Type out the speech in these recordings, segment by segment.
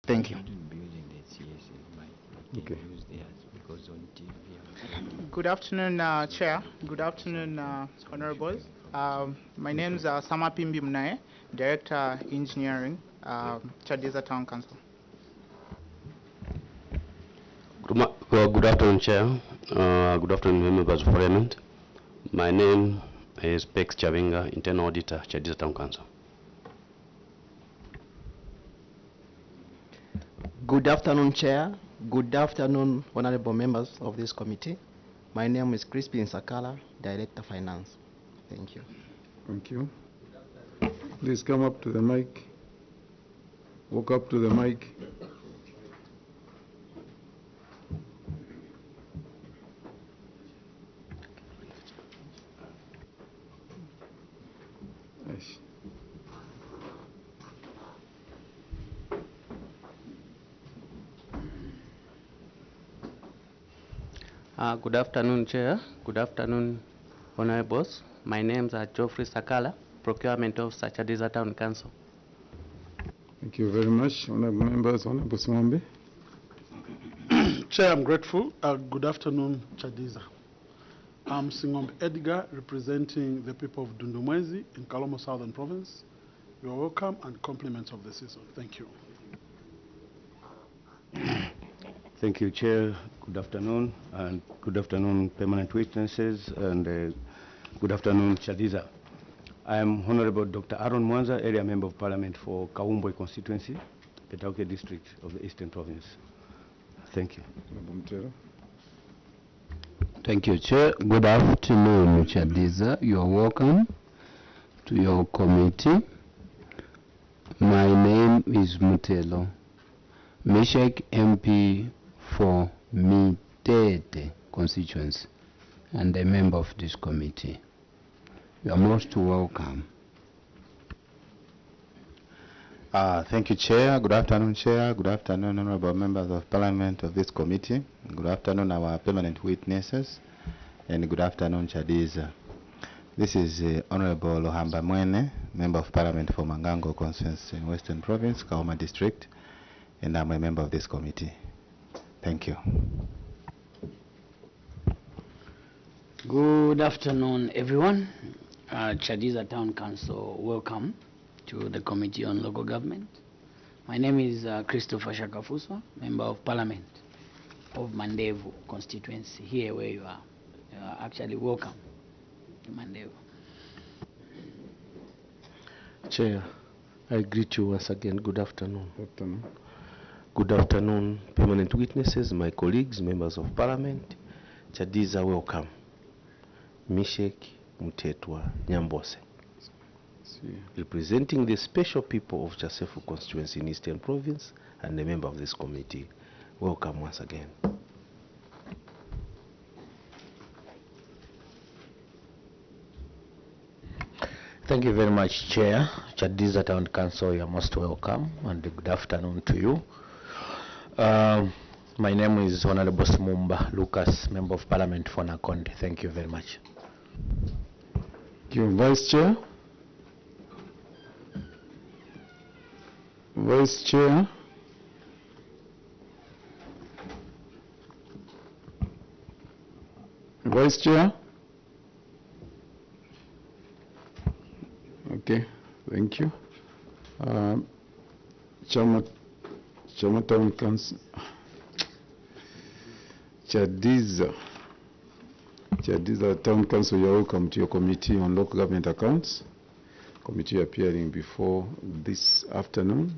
Thank you. Okay. Good afternoon, Chair. Good afternoon, Honorables. My name is Samapimbi Mnae, Director Engineering, Chadiza Town Council. Good afternoon, Chair. Good afternoon, members of Parliament. My name is Pex Chavinga, Internal Auditor, Chadiza Town Council. Good afternoon, Chair. Good afternoon, honorable members of this committee. My name is Crispin Sakala, Director Finance. Thank you. Thank you. Please come up to the mic. Walk up to the mic. Yes. Good afternoon, Chair. Good afternoon, Honorables. My name is Geoffrey Sakala, Procurement Officer, Chadiza Town Council. Thank you very much, honorable members. Honorable Swambe. Chair, I'm grateful. Good afternoon, Chadiza. I'm Singombe Edgar, representing the people of Dundumwezi in Kalomo Southern Province. You are welcome and compliments of the season. Thank you. Thank you, Chair. Good afternoon, and good afternoon, permanent witnesses, and good afternoon, Chadiza. I am Honorable Dr. Aaron Mwanza, Area Member of Parliament for Kaumbwe constituency, Petauke District of the Eastern Province. Thank you. Thank you, Chair. Good afternoon, Chadiza. You are welcome to your committee. My name is Mutelo Meshek, MP for Mitete constituency and a member of this committee. You are most welcome. Thank you, Chair. Good afternoon, Chair. Good afternoon, honorable members of Parliament of this committee. Good afternoon, our permanent witnesses. And good afternoon, Chadiza. This is Honorable Lohamba Mwene, Member of Parliament for Mangango constituency in Western Province, Kauma District. And I'm a member of this committee. Thank you. Good afternoon, everyone. Chadiza Town Council, welcome to the Committee on Local Government. My name is Christopher Shakafuswa, Member of Parliament of Mandevu constituency, here where you are. You are actually welcome to Mandevu. Chair, I greet you once again. Good afternoon. Good afternoon. Good afternoon, permanent witnesses, my colleagues, members of Parliament. Chadiza, welcome. Meshek Mutetwa Nyambose, representing the special people of Chasefu constituency in Eastern Province and a member of this committee. Welcome once again. Thank you very much, Chair. Chadiza Town Council, you are most welcome, and good afternoon to you. My name is Honorable Smumba Lucas, Member of Parliament for Nakonde. Thank you very much. Thank you, Vice Chair. Vice Chair. Vice Chair. Okay, thank you. Chairman Town Council. Chadiza Town Council, you're welcome to your Committee on Local Government Accounts. Committee appearing before this afternoon.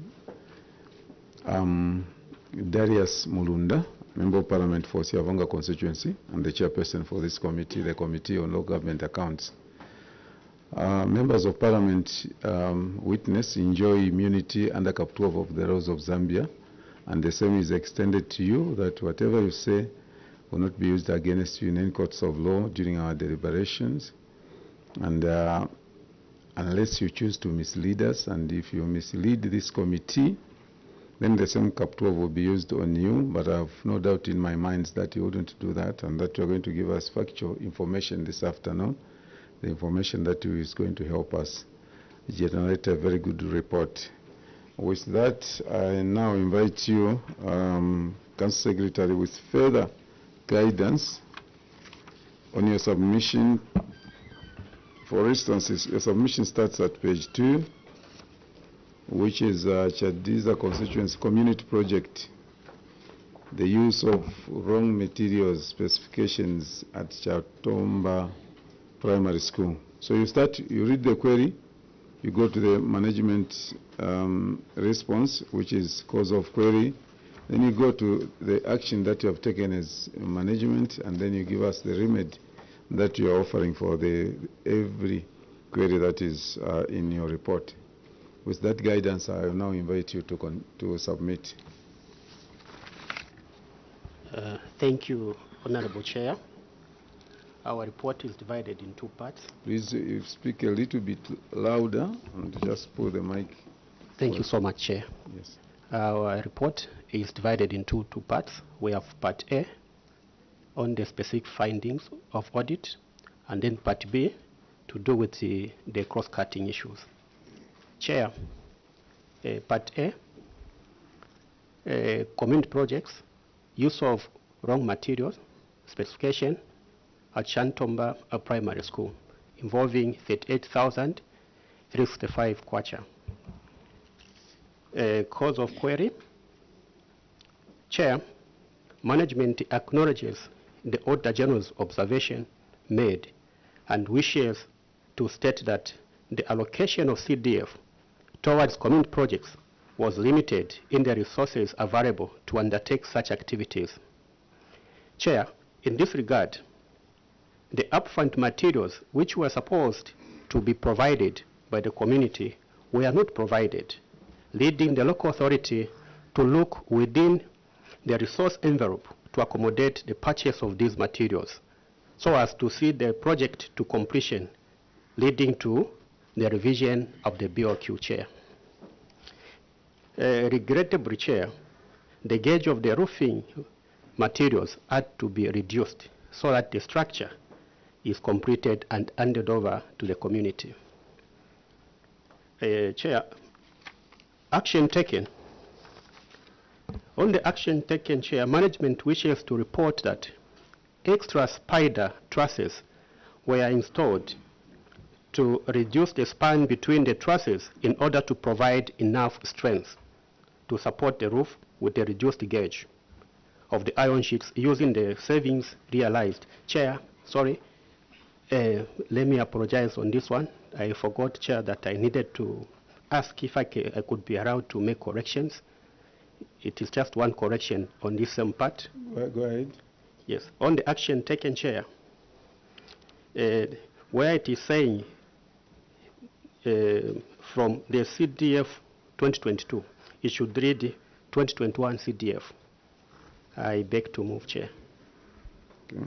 Darius Mulunda, Member of Parliament for Siavanga constituency and the chairperson for this committee, the Committee on Local Government Accounts. Members of Parliament witness enjoy immunity under Cap 12 of the laws of Zambia, and the same is extended to you, that whatever you say will not be used against you in any courts of law during our deliberations, and unless you choose to mislead us, and if you mislead this committee, then the same Cap 12 will be used on you. But I have no doubt in my mind that you wouldn't do that, and that you're going to give us factual information this afternoon, the information that is going to help us generate a very good report With that, I now invite you, Council Secretary, with further guidance on your submission. For instance, your submission starts at page 2, which is Chadiza Constituency Community Project, the use of wrong materials specifications at Chatomba Primary School. So you read the query, you go to the management response, which is cause of query, then you go to the action that you have taken as management, and then you give us the remedy that you are offering for every query that is in your report. With that guidance, I will now invite you to submit. Thank you, Honorable Chair. Our report is divided in 2 parts. Please speak a little bit louder and just pull the mic. Thank you so much, Chair. Yes. Our report is divided into 2 parts. We have Part A on the specific findings of audit, and then Part B to do with the cross-cutting issues. Chair, Part A, community projects, use of wrong materials, specification at Shantomba Primary School, involving 38,365 kwacha. Cause of query. Chair, management acknowledges the Auditor General's observation made and wishes to state that the allocation of CDF towards community projects was limited in the resources available to undertake such activities. Chair, in this regard, the upfront materials which were supposed to be provided by the community were not provided, leading the local authority to look within the resource envelope to accommodate the purchase of these materials, so as to see the project to completion, leading to the revision of the BOQ, Chair. Regrettably, Chair, the gauge of the roofing materials had to be reduced so that the structure is completed and handed over to the community. Chair, action taken. On the action taken, Chair, management wishes to report that extra spider trusses were installed to reduce the span between the trusses in order to provide enough strength to support the roof with the reduced gauge of the iron sheets using the savings realized. Chair, sorry, let me apologize on this one. I forgot, Chair, that I needed to ask if I could be allowed to make corrections. It is just one correction on this same part. Go ahead. Yes, on the action taken, Chair, where it is saying from the CDF 2022, it should read 2021 CDF. I beg to move, Chair. Okay.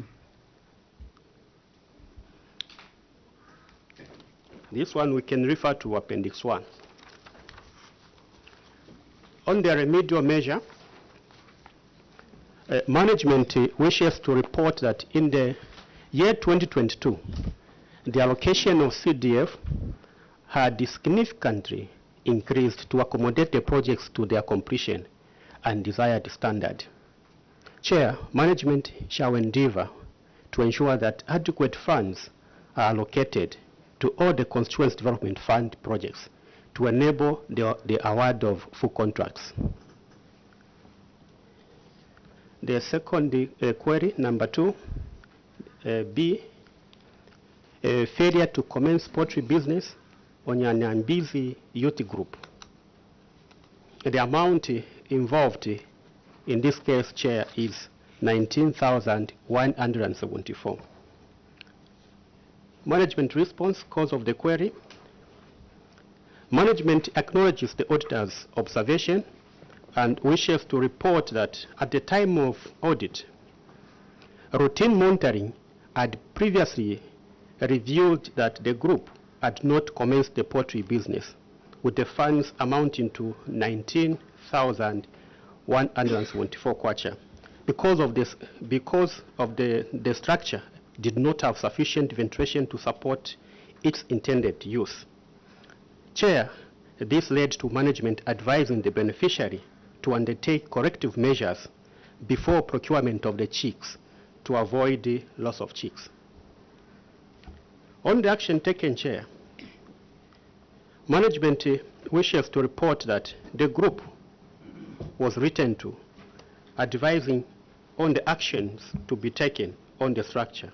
This one we can refer to Appendix 1. On the remedial measure, management wishes to report that in the year 2022, the allocation of CDF had significantly increased to accommodate the projects to their completion and desired standard. Chair, management shall endeavor to ensure that adequate funds are allocated to all the Constituency Development Fund projects to enable the award of full contracts. The second query, number 2, B, failure to commence poultry business on Nyambizi Youth Group. The amount involved in this case, Chair, is 19,174. Management response, cause of the query. Management acknowledges the auditor's observation and wishes to report that at the time of audit, routine monitoring had previously revealed that the group had not commenced the poultry business, with the funds amounting to 19,174 kwacha. Because of the structure did not have sufficient ventilation to support its intended use. Chair, This led to management advising the beneficiary to undertake corrective measures before procurement of the chicks to avoid the loss of chicks. On the action taken, Chair, management wishes to report that the group was written to advising on the actions to be taken on the structure.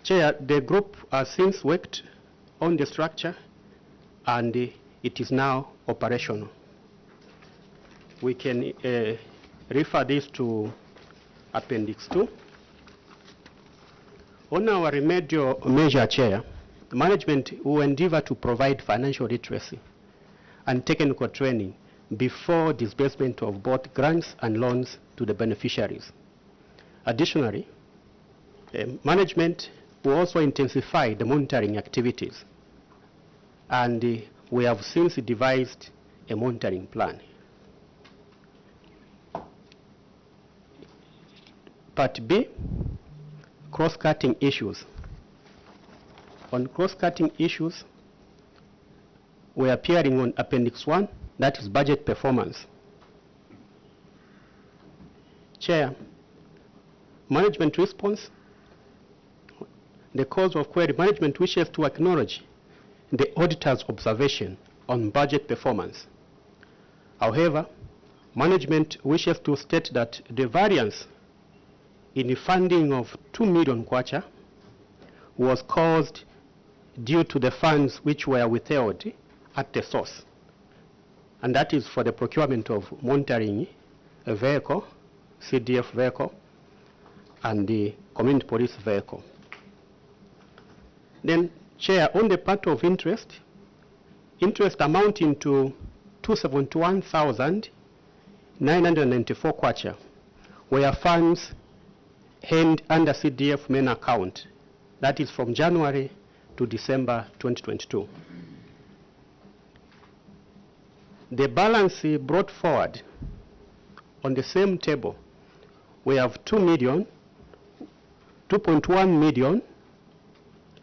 Chair, the group has since worked on the structure and it is now operational. We can refer this to Appendix 2. On our remedial measure, Chair, management will endeavor to provide financial literacy and technical training before disbursement of both grants and loans to the beneficiaries. Additionally, management will also intensify the monitoring activities, and we have since devised a monitoring plan. Part B, cross-cutting issues. On cross-cutting issues, we are appearing on Appendix 1, that is budget performance. Chair, management response. The cause of query, management wishes to acknowledge the auditor's observation on budget performance. However, management wishes to state that the variance in the funding of 2 million kwacha was caused due to the funds which were withheld at the source. And that is for the procurement of monitoring a vehicle, CDF vehicle, and the community police vehicle. Then, Chair, on the part of interest amounting to 271,994 kwacha were funds held under CDF main account. That is from January to December 2022. The balance brought forward on the same table, we have 2.1 million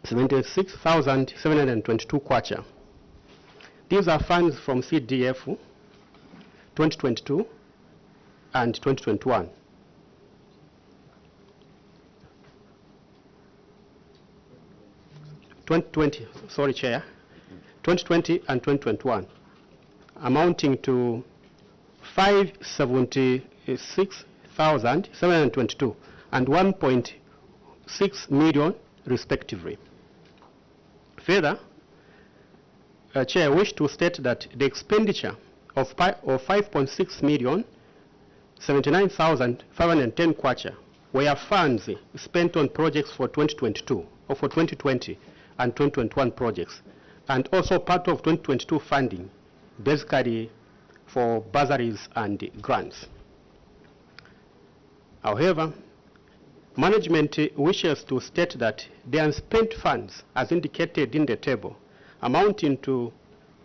76,722 kwacha. These are funds from CDF 2022 and 2021. Sorry, Chair, 2020 and 2021, amounting to 576,722 and 1.6 million respectively. Further, Chair, I wish to state that the expenditure of 5.6 million 79,510 kwacha were funds spent on projects for 2022 or for 2020 and 2021 projects, and also part of 2022 funding, basically for bursaries and grants. However, management wishes to state that the unspent funds, as indicated in the table, amounting to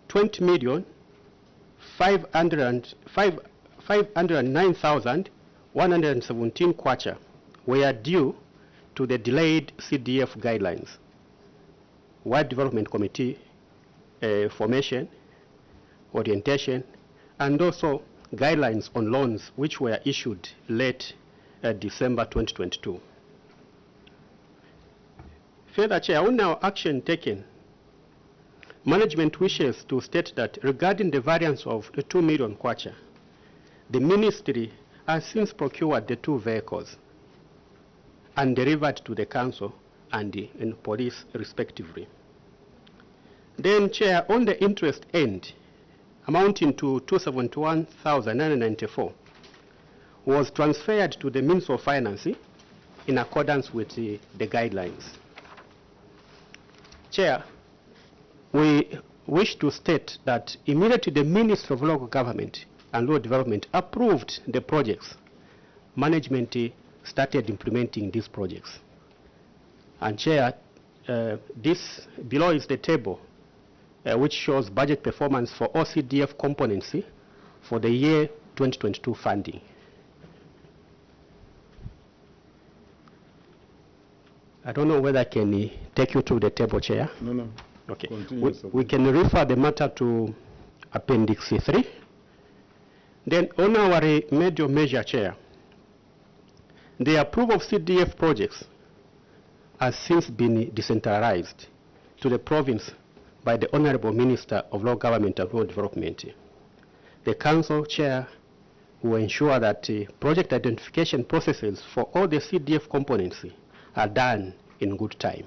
20,509,117 kwacha were due to the delayed CDF guidelines, Wide Development Committee formation, orientation, and also guidelines on loans which were issued late December 2022. Further, Chair, on our action taken, management wishes to state that regarding the variance of the 2 million kwacha, the ministry has since procured the 2 vehicles and delivered to the council and the police respectively. Then, Chair, on the interest end, amounting to 271,994, was transferred to the Ministry of Finance in accordance with the guidelines. Chair, we wish to state that immediately the Ministry of Local Government and Rural Development approved the projects, management started implementing these projects. And Chair, this below is the table which shows budget performance for OCDF components for the year 2022 funding. I don't know whether I can take you to the table, Chair. No. Okay. Continue, We can refer the matter to Appendix 3. Then on our major measure, Chair, the approval of CDF projects has since been decentralized to the province by the Honorable Minister of Local Government and Rural Development. The Council Chair will ensure that project identification processes for all the CDF components are done in good time.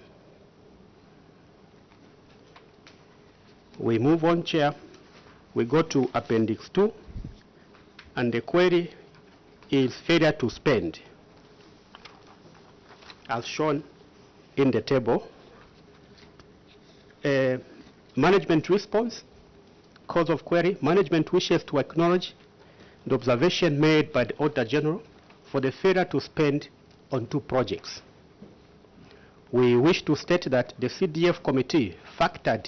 We move on, Chair. We go to Appendix 2, and the query is failure to spend, as shown in the table. Management response, cause of query. Management wishes to acknowledge the observation made by the Auditor General for the failure to spend on 2 projects. We wish to state that the CDF committee factored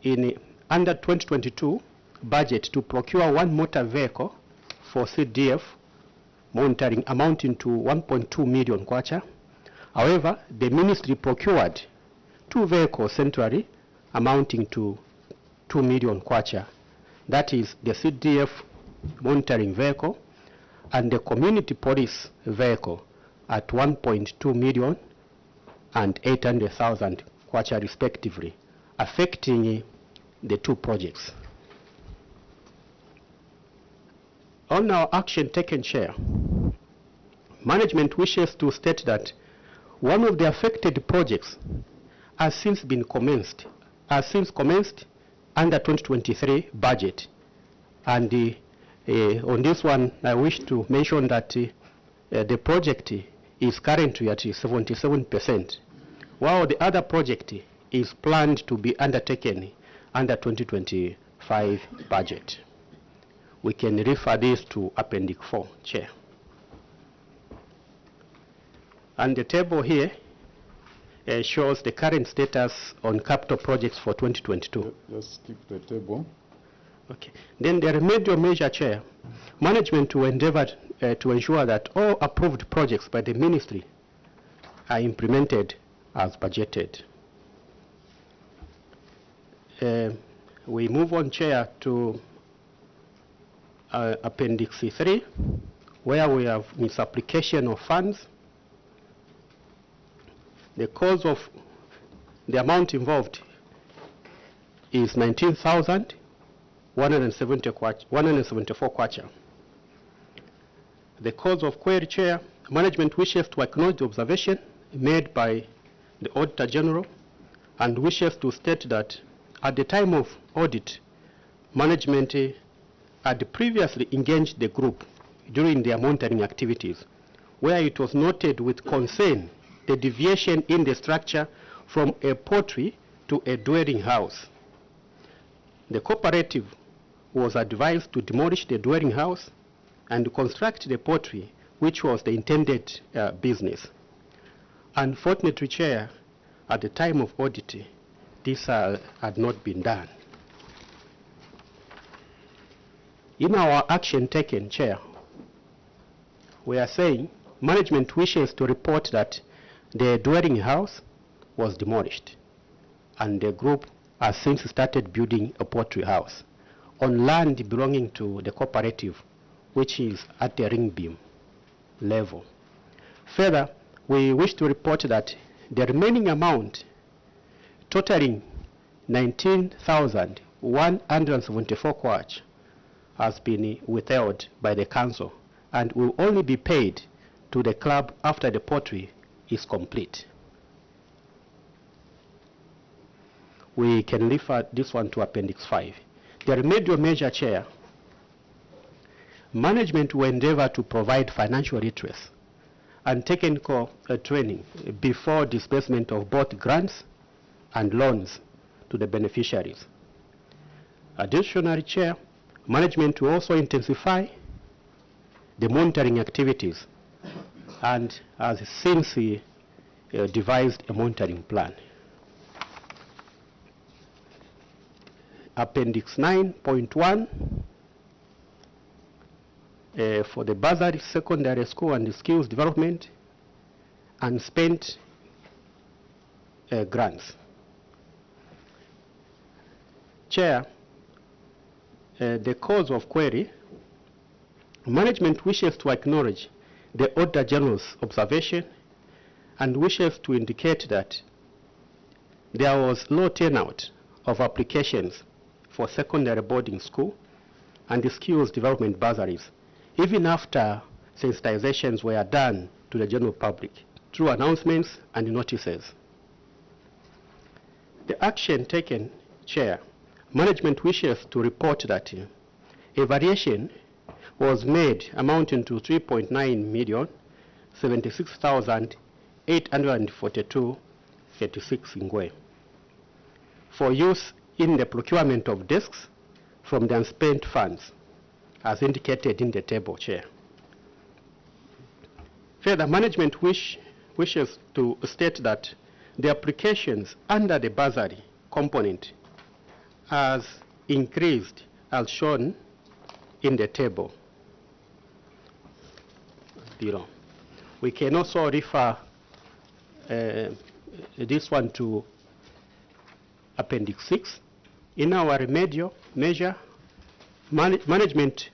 in under 2022 budget to procure 1 motor vehicle for CDF monitoring amounting to 1.2 million kwacha. However, the ministry procured 2 vehicles centrally amounting to 2 million kwacha. That is the CDF monitoring vehicle and the community police vehicle at 1.2 million and 800,000 kwacha respectively, affecting the 2 projects. On our action taken, Chair, management wishes to state that one of the affected projects has since commenced under 2023 budget. And on this one, I wish to mention that the project is currently at 77%, while the other project is planned to be undertaken under 2025 budget. We can refer this to Appendix 4, Chair. And the table here shows the current status on capital projects for 2022. Just skip the table. Okay. Then the remedial measure, Chair, management will endeavor to ensure that all approved projects by the ministry are implemented as budgeted. We move on, Chair, to Appendix 3, where we have misapplication of funds. The cause of the amount involved is 19,174 kwacha. The cause of query, Chair, management wishes to acknowledge the observation made by the Auditor General and wishes to state that at the time of audit, management had previously engaged the group during their monitoring activities, where it was noted with concern the deviation in the structure from a pottery to a dwelling house. The cooperative was advised to demolish the dwelling house and construct the pottery, which was the intended business. Unfortunately, Chair, at the time of audit, this had not been done. In our action taken, Chair, we are saying management wishes to report that the dwelling house was demolished and the group has since started building a pottery house on land belonging to the cooperative, which is at the ring beam level. Further, we wish to report that the remaining amount totaling 19,174 kwacha has been withheld by the council and will only be paid to the club after the pottery is complete. We can refer this one to Appendix 5. The remedial measure, Chair, management will endeavor to provide financial redress and technical training before disbursement of both grants and loans to the beneficiaries. Additionally, Chair, management will also intensify the monitoring activities and has since devised a monitoring plan. Appendix 9.1 for the Bursary Secondary School and Skills Development and spent grants. Chair, the cause of query, management wishes to acknowledge the Auditor General's observation and wishes to indicate that there was low turnout of applications for secondary boarding school and the skills development bursaries, even after sensitizations were done to the general public through announcements and notices. The action taken, Chair, management wishes to report that a variation was made amounting to 3.9 million 76,842.36 ngwe for use in the procurement of desks from the unspent funds, as indicated in the table, Chair. Further, management wishes to state that the applications under the bursary component has increased as shown in the table below. We can also refer this one to Appendix 6. In our remedial measure, management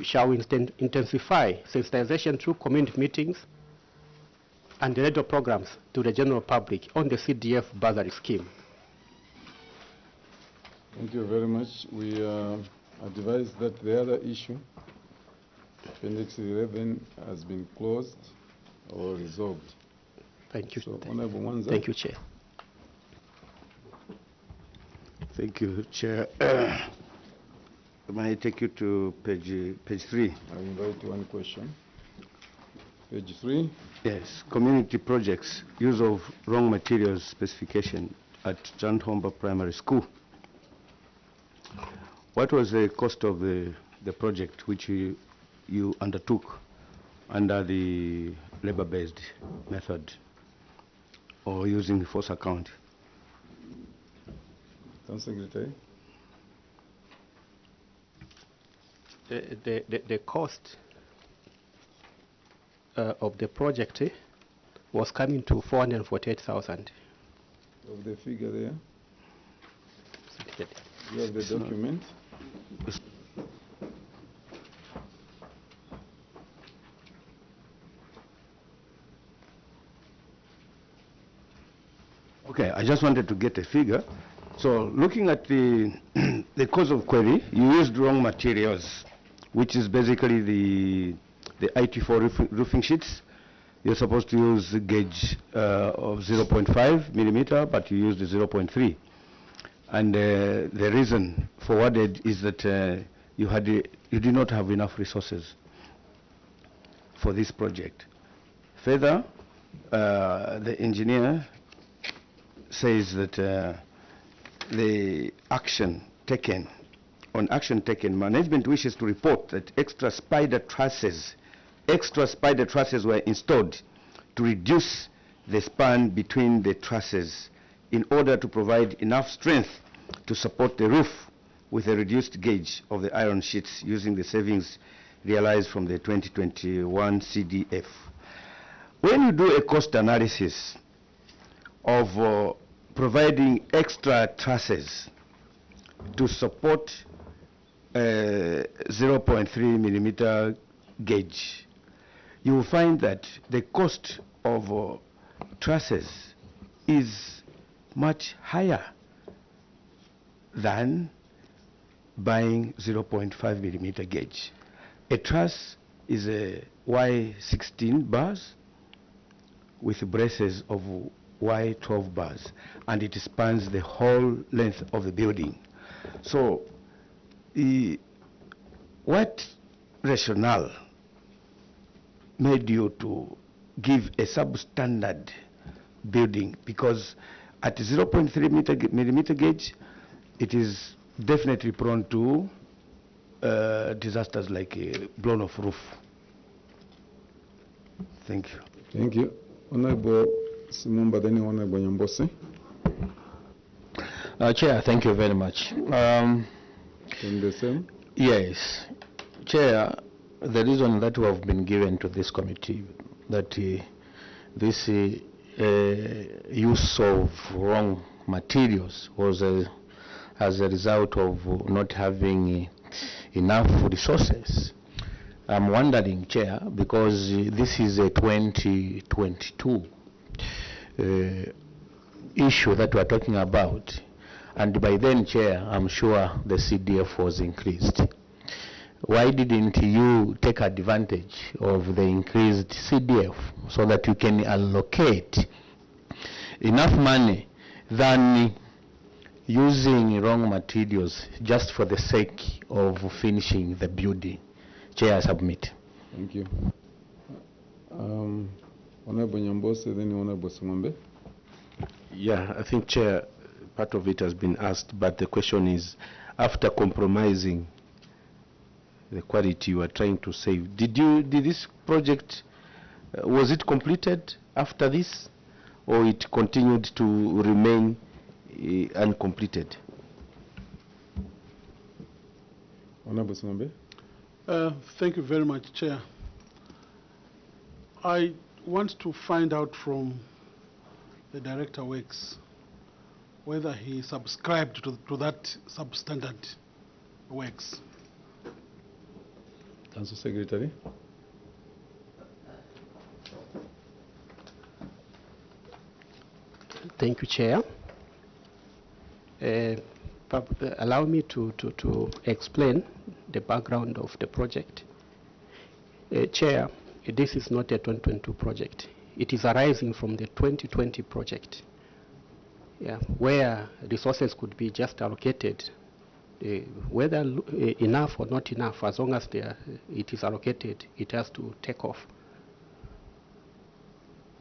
shall intensify sensitization through community meetings and radio programs to the general public on the CDF bursary scheme. Thank you very much. We advise that the other issue, Appendix 11, has been closed or resolved. Thank you. So, Honorable Mwanza. Thank you, Chair. Thank you, Chair. May I take you to page 3? I invite one question. Page 3. Yes, community projects, use of wrong materials specification at John Homba Primary School. What was the cost of the project which you undertook under the labor-based method or using the force account? Secretary. The cost of the project was coming to 448,000. Of the figure there? You have the document? Okay, I just wanted to get a figure. So looking at the the cause of query, you used wrong materials, which is basically the IT4 roofing sheets. You're supposed to use a gauge of 0.5 millimeter, but you used the 0.3. And the reason forwarded is that you did not have enough resources for this project. Further, the engineer says that the action taken, management wishes to report that extra spider trusses were installed to reduce the span between the trusses in order to provide enough strength to support the roof with a reduced gauge of the iron sheets using the savings realized from the 2021 CDF. When you do a cost analysis of providing extra trusses to support 0.3 millimeter gauge, you will find that the cost of trusses is much higher than buying 0.5 millimeter gauge. A truss is a Y16 bars with braces of Y12 bars, and it spans the whole length of the building. So what rationale made you to give a substandard building? Because at 0.3 millimeter gauge, it is definitely prone to disasters like a blown off roof. Thank you. Thank you. Honorable Simumba, then Honorable Nyambose. Chair, thank you very much. From the same? Yes. Chair, the reason that we have been given to this committee that this use of wrong materials was as a result of not having enough resources. I'm wondering, Chair, because this is a 2022 issue that we're talking about, and by then, Chair, I'm sure the CDF was increased. Why didn't you take advantage of the increased CDF so that you can allocate enough money than using wrong materials just for the sake of finishing the building? Chair, I submit. Thank you. Honorable Nyambose, then Honorable Singombe. Yeah, I think, Chair, part of it has been asked, but the question is, after compromising the quality you are trying to save, did this project, was it completed after this, or it continued to remain uncompleted? Honorable Singombe. Thank you very much, Chair. I want to find out from the Director Works whether he subscribed to that substandard works. Council Secretary. Thank you, Chair. Allow me to explain the background of the project. Chair, this is not a 2022 project. It is arising from the 2020 project, where resources could be just allocated, whether enough or not enough, as long as it is allocated, it has to take off.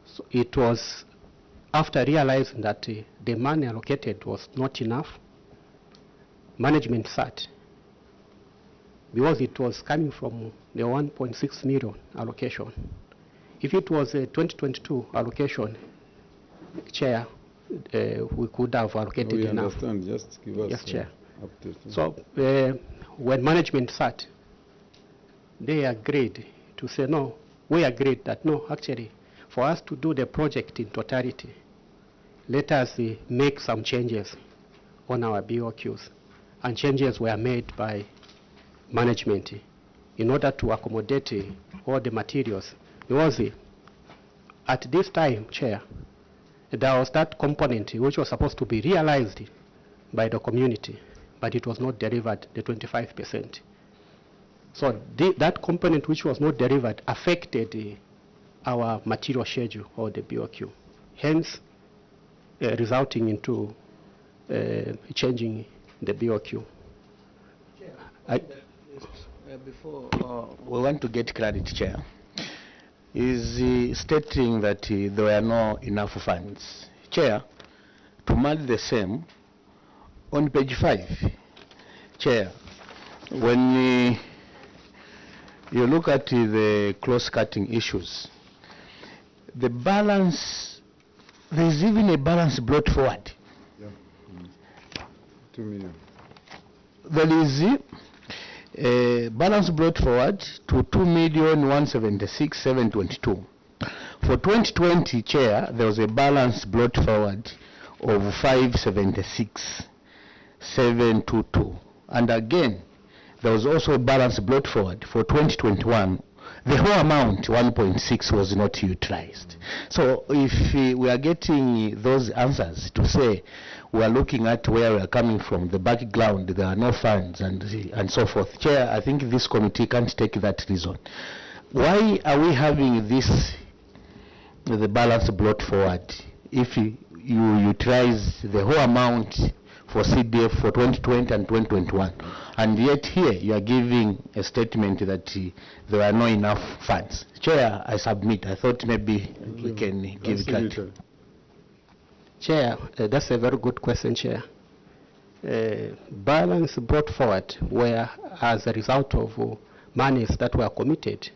So it was after realizing that the money allocated was not enough, management sat, because it was coming from the 1.6 million allocation. If it was a 2022 allocation, Chair, we could have allocated enough. We understand, just give us yes, Chair. Update. So when management sat, they agreed to say no. We agreed that no, actually, for us to do the project in totality, let us make some changes on our BOQs. And changes were made by management in order to accommodate all the materials. Because at this time, Chair, there was that component which was supposed to be realized by the community, but it was not delivered, the 25%. So that component which was not delivered affected our material schedule or the BOQ, hence resulting into changing the BOQ. Before we want to get clarity, Chair, is stating that there were no enough funds. Chair, to mark the same, on page 5, Chair, when you look at the cross-cutting issues, the balance, there is even a balance brought forward. Yeah. 2 million. There is a balance brought forward to 2,176,722. For 2020, Chair, there was a balance brought forward of 576,722. And again, there was also a balance brought forward for 2021. The whole amount, 1.6, was not utilized. So if we are getting those answers to say we are looking at where we are coming from, the background, there are no funds, and so forth. Chair, I think this committee can't take that reason. Why are we having this, the balance brought forward, if you utilize the whole amount for CDF for 2020 and 2021, and yet here you are giving a statement that there are no enough funds? Chair, I submit. I thought maybe we can give it that. Chair, that's a very good question, Chair. Balance brought forward were as a result of monies that were committed.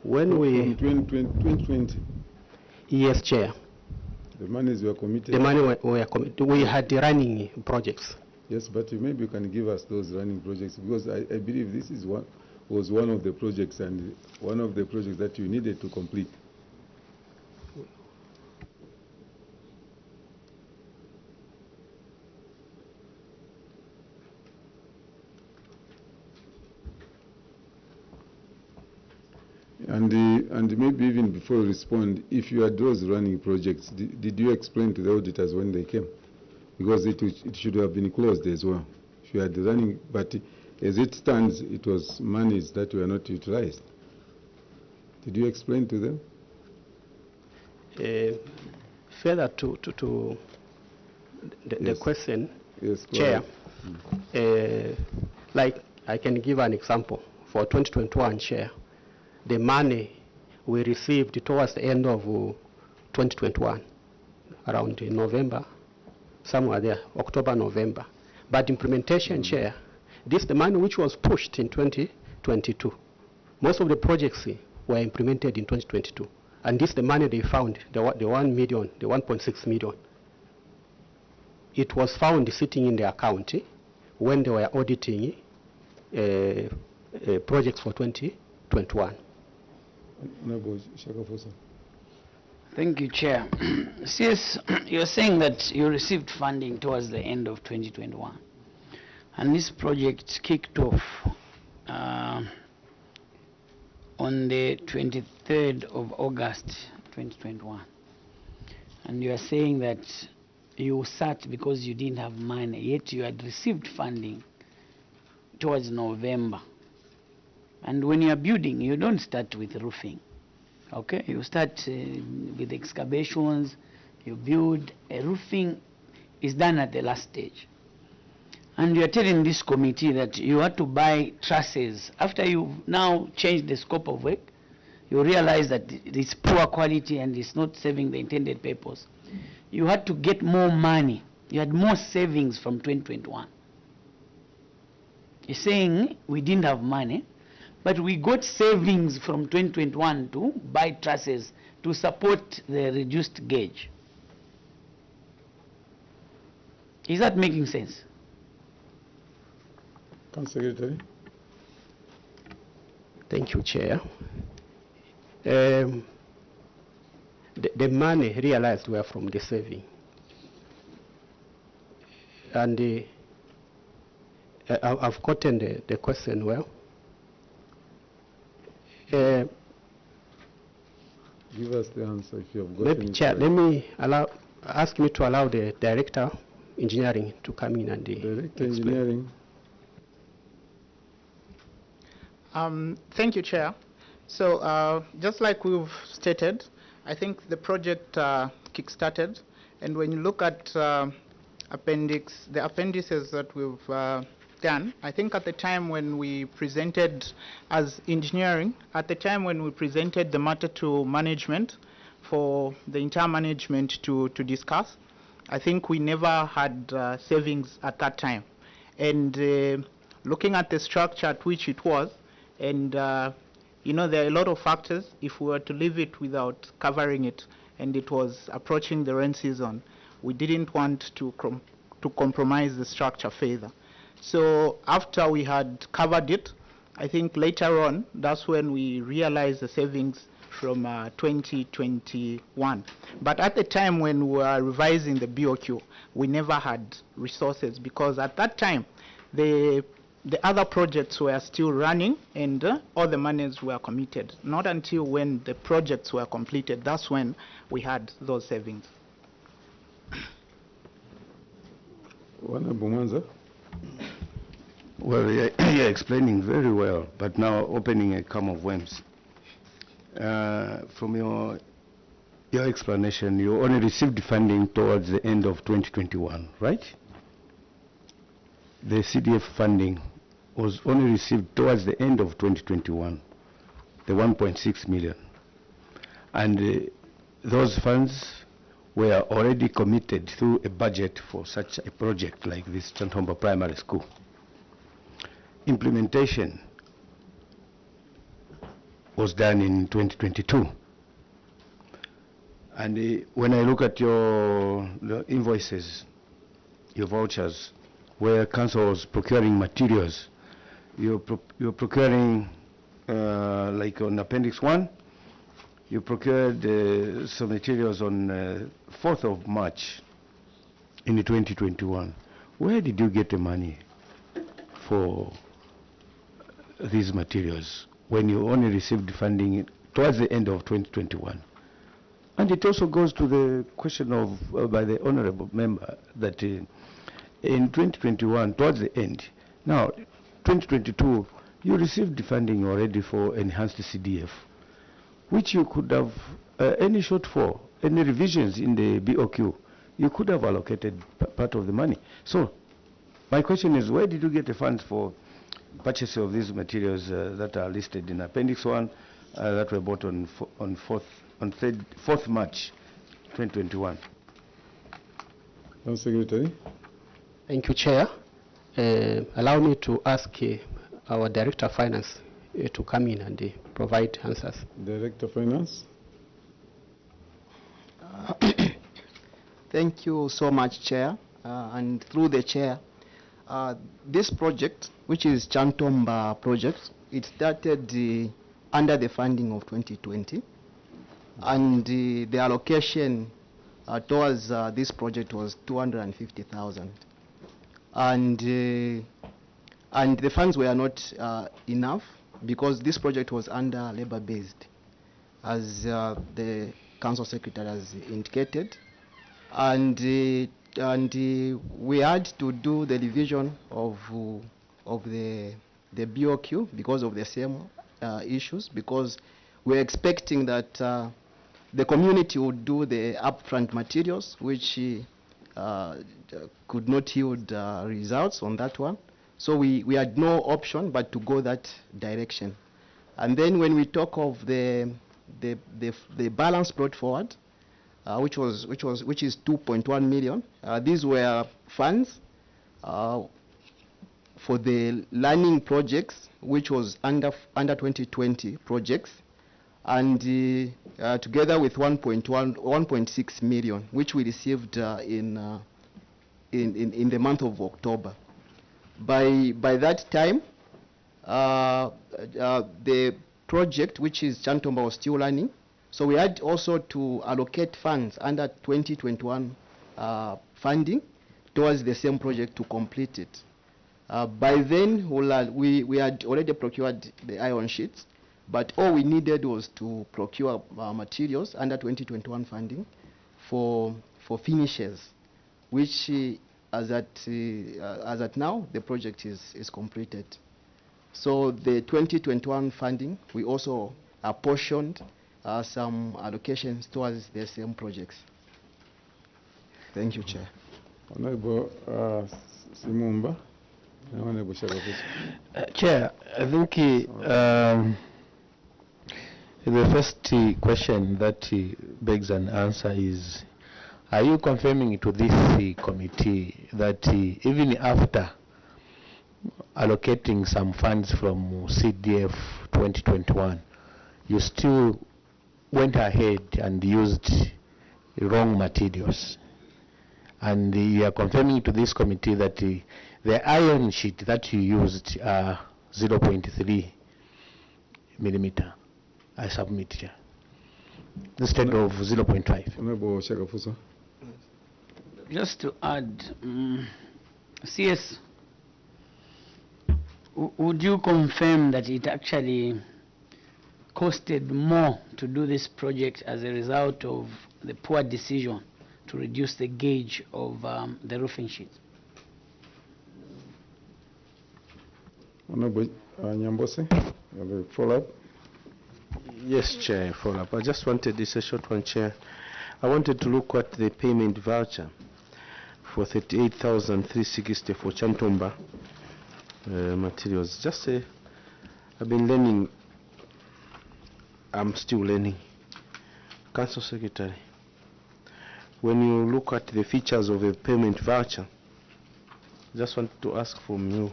When we... 2020? Yes, Chair. The monies were committed? The money were committed. We had the running projects. Yes, but maybe you can give us those running projects, because I believe this is was one of the projects, and one of the projects that you needed to complete. And maybe even before you respond, if you had those running projects, did you explain to the auditors when they came? Because it should have been closed as well. If you had running, but as it stands, it was monies that were not utilized. Did you explain to them? Further to the Yes. question, Yes, go Chair, ahead. like I can give an example. For 2021, Chair, the money we received towards the end of 2021, around November, somewhere there, October, November. But implementation, Chair, this the money which was pushed in 2022. Most of the projects were implemented in 2022. And this the money they found, the 1 million, the 1.6 million. It was found sitting in the account when they were auditing projects for 2021. Thank you, Chair. Since you're saying that you received funding towards the end of 2021, and this project kicked off on the 23rd of August 2021, and you are saying that you sat because you didn't have money, yet you had received funding towards November. And when you are building, you don't start with roofing. Okay, you start with excavations, you build. A roofing is done at the last stage. And you are telling this committee that you had to buy trusses. After you've now changed the scope of work, you realize that it's poor quality and it's not serving the intended purpose. You had to get more money. You had more savings from 2021. You're saying we didn't have money, but we got savings from 2021 to buy trusses to support the reduced gauge. Is that making sense? Secretary. Thank you, Chair. The money realized were from the saving. And I've gotten the question well. Give us the answer if you have got Maybe, Chair, let me ask me to allow the Director Engineering to come in and Director explain. Engineering. Thank you, Chair. So just like we've stated, I think the project kick-started, and when you look at the appendices that we've done, I think at the time when we presented as engineering, at the time when we presented the matter to management for the entire management to discuss, I think we never had savings at that time. And looking at the structure at which it was, and you know, there are a lot of factors. If we were to leave it without covering it, and it was approaching the rain season, we didn't want to compromise the structure further. So after we had covered it, I think later on, that's when we realized the savings from 2021. But at the time when we were revising the BOQ, we never had resources, because at that time, the other projects were still running and all the monies were committed. Not until when the projects were completed, that's when we had those savings. Well, you're explaining very well, but now opening a can of worms. From your explanation, you only received funding towards the end of 2021, right? The CDF funding was only received towards the end of 2021, the 1.6 million. And those funds were already committed through a budget for such a project like this Chantomba Primary School. Implementation was done in 2022. And when I look at your invoices, your vouchers, where council was procuring materials, you're procuring, like on Appendix 1, you procured some materials on 4th of March in 2021. Where did you get the money for these materials when you only received funding towards the end of 2021. And it also goes to the question of, by the honorable member, that in 2021, towards the end, now 2022, you received funding already for enhanced CDF, which you could have, any shortfall, any revisions in the BOQ, you could have allocated part of the money. So my question is, where did you get the funds for purchase of these materials that are listed in Appendix 1 that were bought on 4th March 2021? Secretary. Thank you, Chair. Allow me to ask our Director of Finance to come in and provide answers. Director of Finance. Thank you so much, Chair. And through the Chair, this project, which is Chantomba project, it started under the funding of 2020. And the allocation towards this project was 250,000. And the funds were not enough because this project was under labor-based, as the Council Secretary has indicated. And we had to do the revision of the BOQ because of the same issues, because we're expecting that the community would do the upfront materials, which could not yield results on that one. So we had no option but to go that direction. And then when we talk of the balance brought forward, which is 2.1 million, these were funds for the learning projects, which was under 2020 projects, and together with 1.6 million, which we received in the month of October. By that time, the project, which is Chantomba, was still running. So we had also to allocate funds under 2021 funding towards the same project to complete it. By then, we had already procured the iron sheets, but all we needed was to procure materials under 2021 funding for finishes, which as at now, the project is completed. So the 2021 funding, we also apportioned some allocations towards the same projects. Thank you, Chair. Honorable Simumba. Honorable Shagafusa. Chair, I think the first question that begs an answer is, are you confirming to this committee that even after allocating some funds from CDF 2021, you still went ahead and used wrong materials? And you are confirming to this committee that the iron sheet that you used are 0.3 millimeter, I submit here, instead of 0.5. Honorable Shagafusa. Just to add, CS, would you confirm that it actually costed more to do this project as a result of the poor decision to reduce the gauge of the roofing sheet? Honorable Nyambose, you have a follow-up? Yes, Chair, follow-up. I just wanted, this a short one, Chair. I wanted to look at the payment voucher for 38,360 for Chantomba materials. Just say, I've been learning, I'm still learning. Council Secretary, when you look at the features of a payment voucher, just want to ask from you,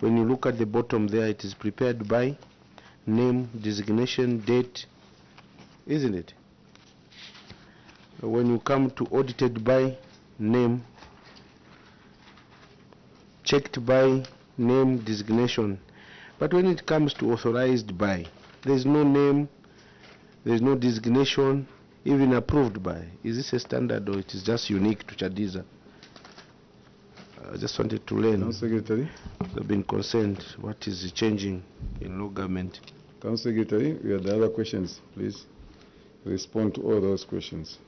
when you look at the bottom there, it is prepared by name, designation, date, isn't it? When you come to audited by name, checked by name, designation, but when it comes to authorized by, there's no name, there's no designation, even approved by. Is this a standard or it is just unique to Chadiza? I just wanted to learn. No, Secretary. They've been concerned what is changing in law government. Council Secretary, we have the other questions. Please respond to all those questions.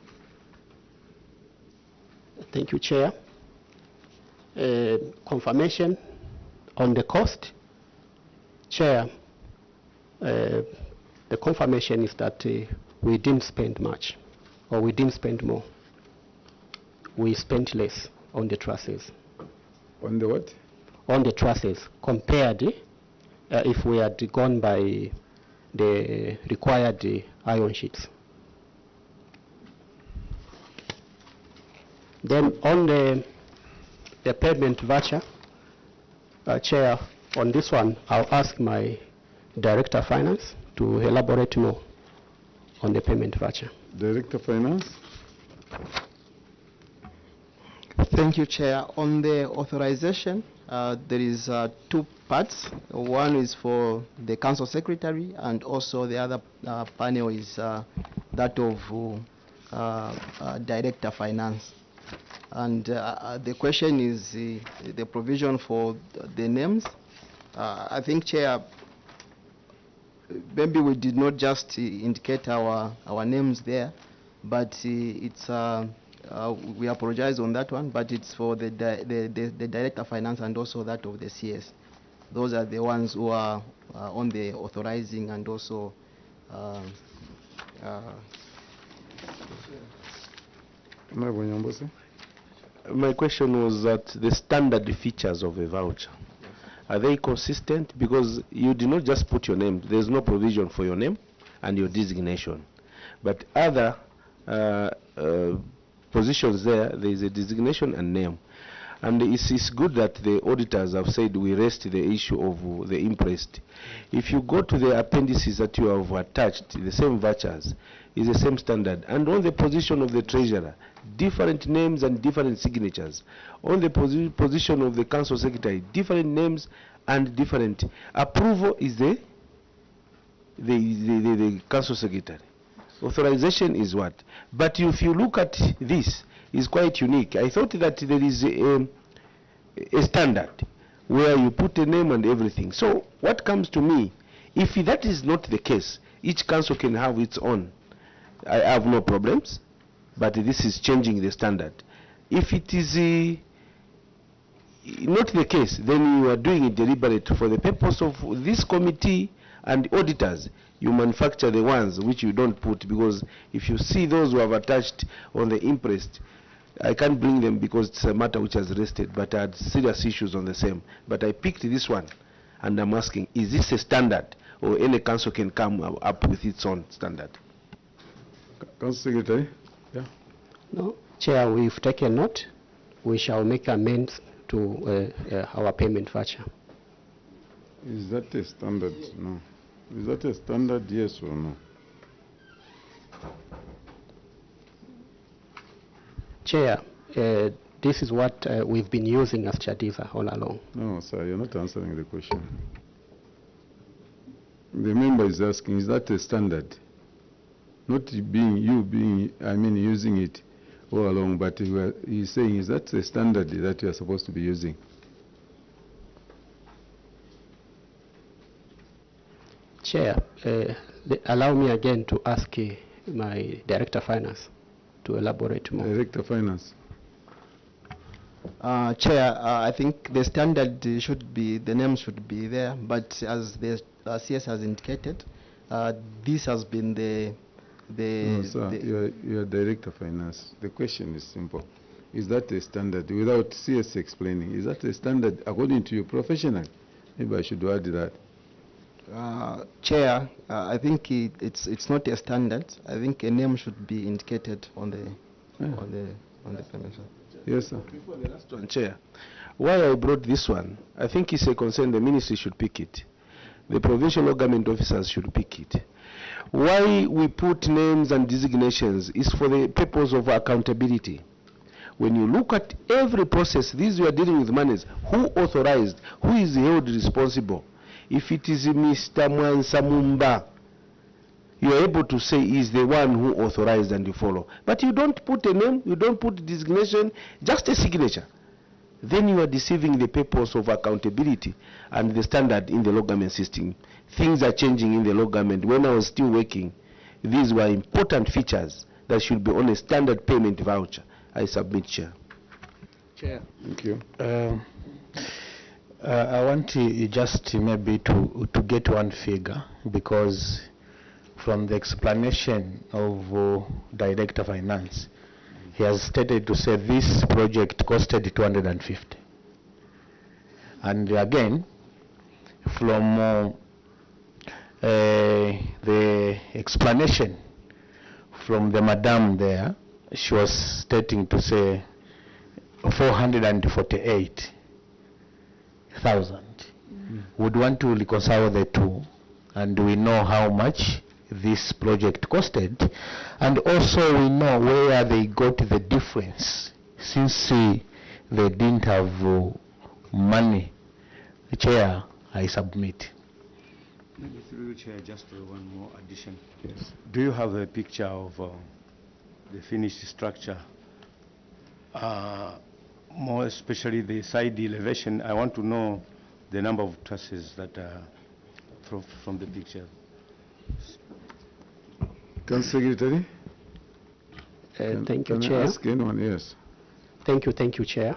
Thank you, Chair. Confirmation on the cost. Chair, the confirmation is that we didn't spend much, or we didn't spend more. We spent less on the trusses. On the what? On the trusses, compared if we had gone by the required iron sheets. Then on the payment voucher, Chair, on this one, I'll ask my Director of Finance to elaborate more on the payment voucher. Director of Finance. Thank you, Chair. On the authorization, there is two parts. One is for the Council Secretary, and also the other panel is that of Director of Finance. And the question is the provision for the names. I think, Chair, maybe we did not just indicate our names there, but it's we apologize on that one, but it's for the Director of Finance and also that of the CS. Those are the ones who are on the authorizing and also My question was that the standard features of a voucher, are they consistent? Because you did not just put your name. There's no provision for your name and your designation. But other positions there is a designation and name. And it's good that the auditors have said we raised the issue of the imprest. If you go to the appendices that you have attached, the same vouchers, is the same standard. And on the position of the treasurer, different names and different signatures. On the position of the council secretary, different names and different. Approval is the council secretary. Authorization is what? But if you look at this, it's quite unique. I thought that there is a standard where you put a name and everything. So what comes to me, if that is not the case, each council can have its own. I have no problems, but this is changing the standard. If it is not the case, then you are doing it deliberate for the purpose of this committee and auditors. You manufacture the ones which you don't put, because if you see those who have attached on the imprest, I can't bring them because it's a matter which has rested, but I had serious issues on the same. But I picked this one, and I'm asking, is this a standard, or any council can come up with its own standard? Council Secretary? Yeah. No, Chair, we've taken note. We shall make amends to our payment voucher. Is that a standard? No. Is that a standard, yes or no? Chair, this is what we've been using as Chadiza all along. No, sir, you're not answering the question. The member is asking, is that a standard? Not using it all along, but he's saying, is that a standard that you are supposed to be using? Chair, allow me again to ask my Director of Finance to elaborate more. Director of Finance. Chair, I think the standard should be, the name should be there, but as the CS has indicated, this has been no, sir, you are Director of Finance. The question is simple. Is that a standard? Without CS explaining, is that a standard according to you professional? Maybe I should add that. Chair, I think it's not a standard. I think a name should be indicated on the payment. Yes, sir. Before the last one, Chair, why I brought this one, I think it's a concern the ministry should pick it. The provincial government officers should pick it. Why we put names and designations is for the purpose of accountability. When you look at every process, these we are dealing with monies. Who authorized? Who is held responsible? If it is Mr. Mwansamumba, you are able to say is the one who authorized and you follow. But you don't put a name, you don't put designation, just a signature. Then you are deceiving the purpose of accountability and the standard in the law government system. things are changing in the local government. When I was still working, these were important features that should be on a standard payment voucher. I submit, Chair. Chair. Thank you. I want to just maybe to get one figure, because from the explanation of Director Finance, he has stated to say this project costed 250. And again, from the explanation from the madam there, she was stating to say 448,000. Would want to reconcile the two, and we know how much this project costed, and also we know where they got the difference, since they didn't have money. Chair, I submit. Maybe through the chair, just one more addition. Yes. Do you have a picture of the finished structure? More especially the side elevation. I want to know the number of trusses that are from the picture. Council Secretary? Thank you, can Chair. I ask anyone? Yes. Thank you, Chair.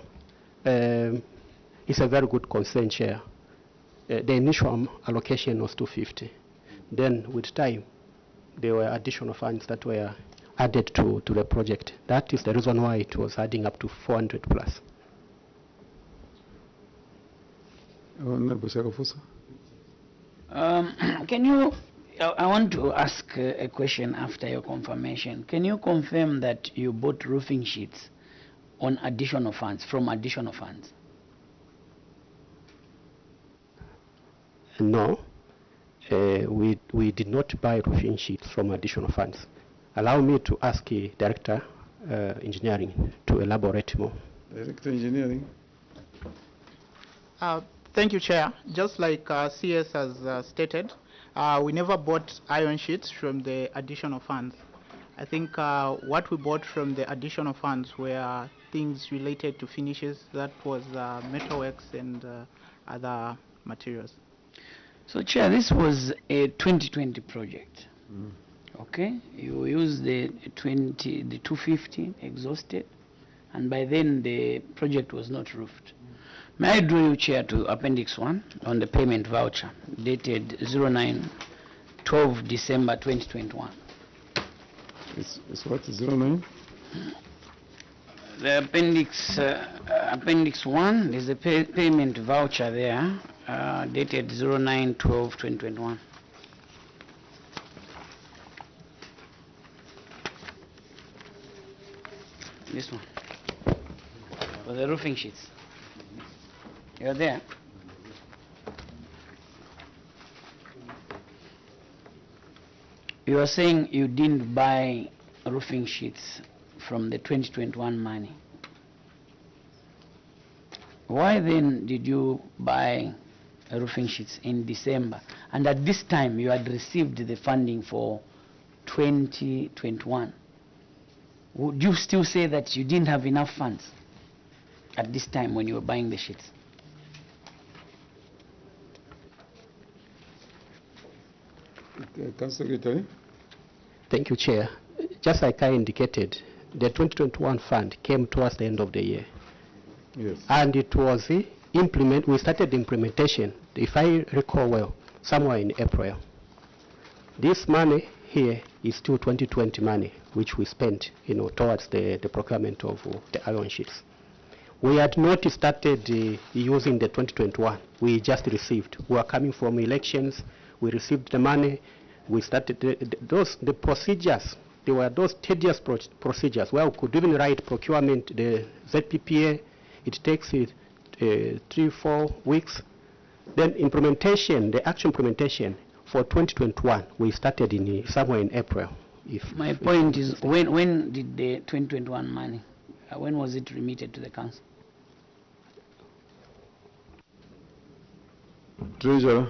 It's a very good concern, Chair. The initial allocation was 250. Then, with time, there were additional funds that were added to the project. That is the reason why it was adding up to 400 plus. Honorable Shakafusa? Can you, I want to ask a question after your confirmation. Can you confirm that you bought roofing sheets on additional funds, from additional funds? No, we did not buy roofing sheets from additional funds. Allow me to ask Director Engineering to elaborate more. Director Engineering? Thank you, Chair. Just like CS has stated, we never bought iron sheets from the additional funds. I think what we bought from the additional funds were things related to finishes, that was metalworks and other materials. So, Chair, this was a 2020 project. Okay, you used the 250 exhausted, and by then the project was not roofed. May I draw you, Chair, to Appendix 1 on the payment voucher dated 09/12 December 2021. It's what, 09? The Appendix 1, there's a payment voucher there dated 09/12/2021. This one, for the roofing sheets. You're there. You are saying you didn't buy roofing sheets from the 2021 money. Why then did you buy roofing sheets in December? And at this time you had received the funding for 2021. Would you still say that you didn't have enough funds at this time when you were buying the sheets? Okay, Council Secretary? Thank you, Chair. Just like I indicated, the 2021 fund came towards the end of the year. Yes. And it was we started implementation, if I recall well, somewhere in April. This money here is still 2020 money, which we spent, towards the procurement of the iron sheets. We had not started using the 2021. We just received. We were coming from elections. We received the money. We started the procedures. There were those tedious procedures where we could even write procurement, the ZPPA. It takes 3-4 weeks. Then implementation, the actual implementation for 2021, we started in somewhere in April. My point is, when did the 2021 money, when was it remitted to the council? Treasurer,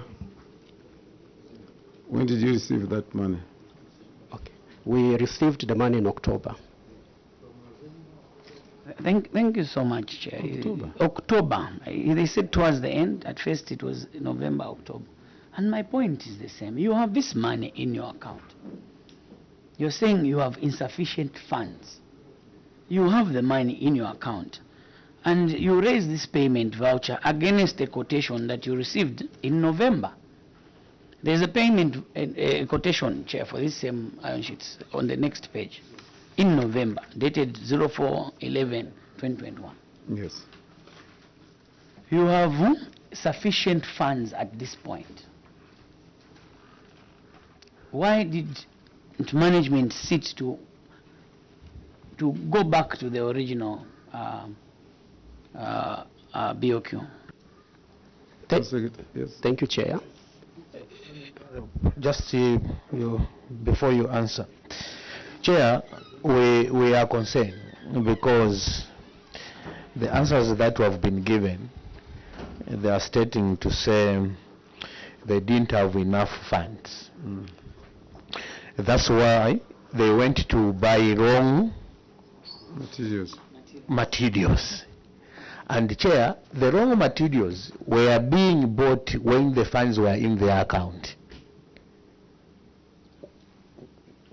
when did you receive that money? Okay. We received the money in October. Thank you so much, Chair. October. They said towards the end. At first it was November, October. And my point is the same. You have this money in your account. You're saying you have insufficient funds. You have the money in your account. And you raise this payment voucher against a quotation that you received in November. There's a payment a quotation, Chair, for this same iron sheets on the next page in November, dated 04/11/2021. Yes. You have sufficient funds at this point. Why did management sit to go back to the original BOQ? Yes. Thank you, Chair. Just before you answer, Chair, we are concerned because the answers that have been given, they are stating to say they didn't have enough funds. That's why they went to buy wrong materials. And Chair, the wrong materials were being bought when the funds were in their account.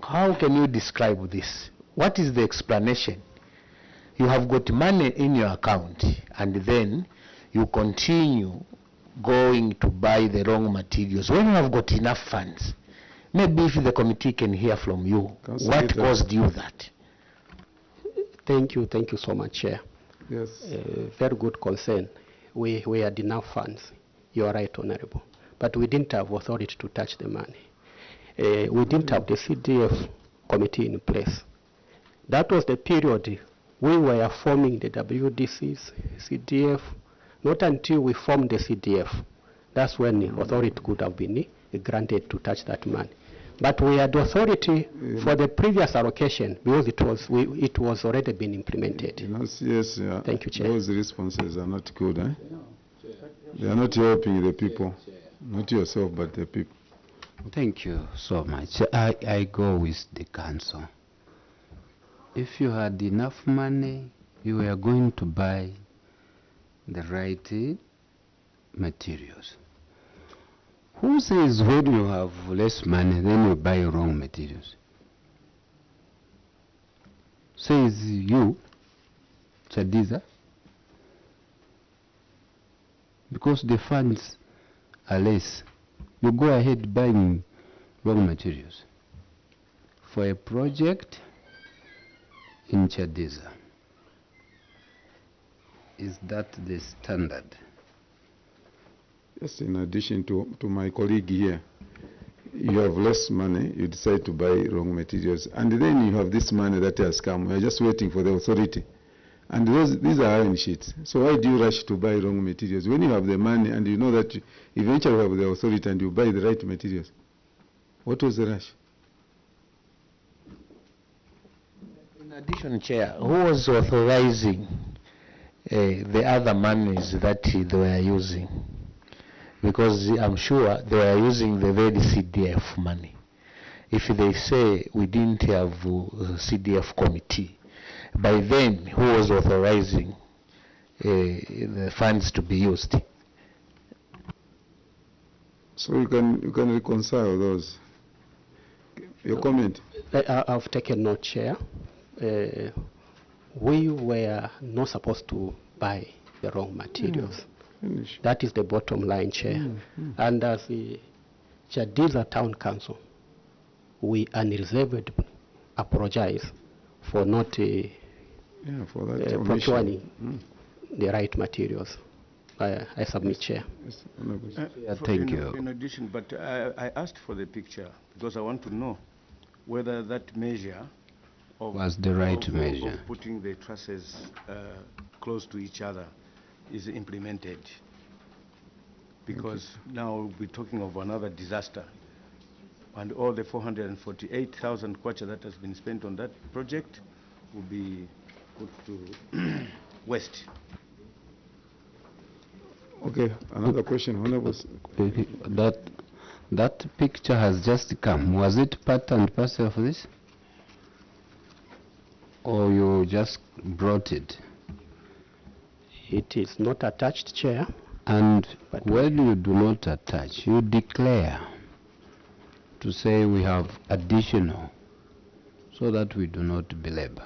How can you describe this? What is the explanation? You have got money in your account and then you continue going to buy the wrong materials when you have got enough funds. Maybe if the committee can hear from you, what caused you that? Thank you so much, Chair. Yes. Very good concern. We had enough funds. You are right, Honorable. But we didn't have authority to touch the money. We didn't have the CDF committee in place. That was the period we were forming the WDCs, CDF. Not until we formed the CDF, that's when the authority could have been granted to touch that money. But we had authority for the previous allocation because it was already been implemented. Yes, Thank you, Chair. Those responses are not good. They are not helping the people, not yourself, but the people. Thank you so much. I go with the council. If you had enough money, you were going to buy the right materials. Who says when you have less money, then you buy wrong materials? Says you, Chadiza, because the funds are less, you go ahead buying wrong materials for a project in Chadiza. Is that the standard? Yes, in addition to my colleague here, you have less money, you decide to buy wrong materials, and then you have this money that has come. We are just waiting for the authority. And these are iron sheets. So why do you rush to buy wrong materials? When you have the money and you know that you eventually have the authority and you buy the right materials, what was the rush? In addition, Chair, who was authorizing the other monies that they were using? Because I'm sure they were using the very CDF money. If they say we didn't have a CDF committee, by then who was authorizing the funds to be used? So you can reconcile those. Your comment? I've taken note, Chair. We were not supposed to buy the wrong materials. That is the bottom line, Chair. And as the Chadiza Town Council, we unreservedly apologize for not procuring the right materials. I submit, Chair. Thank you. In addition, but I asked for the picture because I want to know whether that measure was the right measure. Of putting the trusses close to each other is implemented, because now we're talking of another disaster, and all the 448,000 kwacha that has been spent on that project will be put to waste. Okay, another question, Honorable. That picture has just come. Was it part and parcel of this? Or you just brought it? It is not attached, Chair. And when you do not attach, you declare to say we have additional, so that we do not belabor.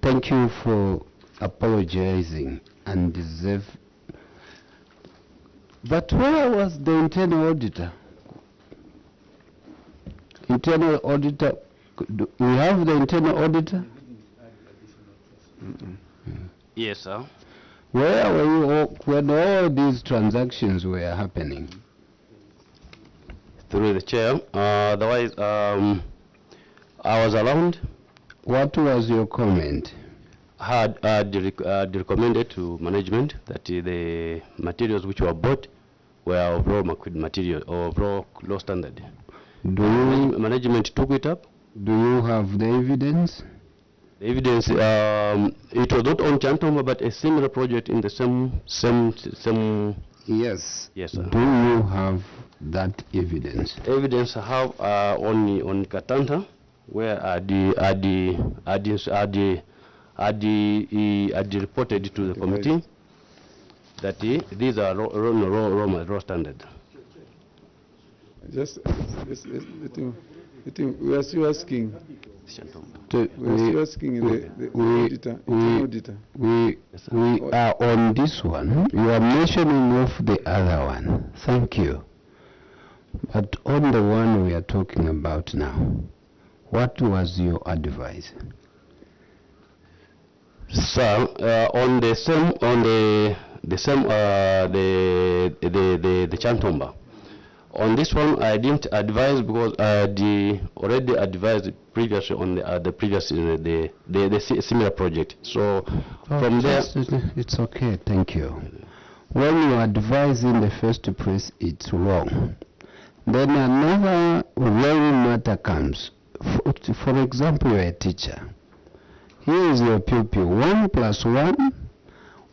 Thank you for apologizing and deserve. But where was the internal auditor? Internal auditor, we have the internal auditor? Yes, sir. Where were you when all these transactions were happening? Through the chair. Otherwise, I was around. What was your comment? Had recommended to management that the materials which were bought were of raw material or of raw low standard. Management took it up. Do you have the evidence? The evidence, it was not on Chantoma, but a similar project in the same. Yes. Yes, sir. Do you have that evidence? Evidence I have on Katanta, where I reported to the committee that these are raw standard. Just we are still asking. We are still asking the auditor. We are on this one. You are mentioning of the other one. Thank you. But on the one we are talking about now, what was your advice? Sir, on the Chantomba. On this one, I didn't advise because I already advised previously on the previous the similar project. So from there, it's okay. Thank you. When you advise in the first place, it's wrong. Then another very matter comes. For example, you're a teacher. Here is your pupil. 1 + 1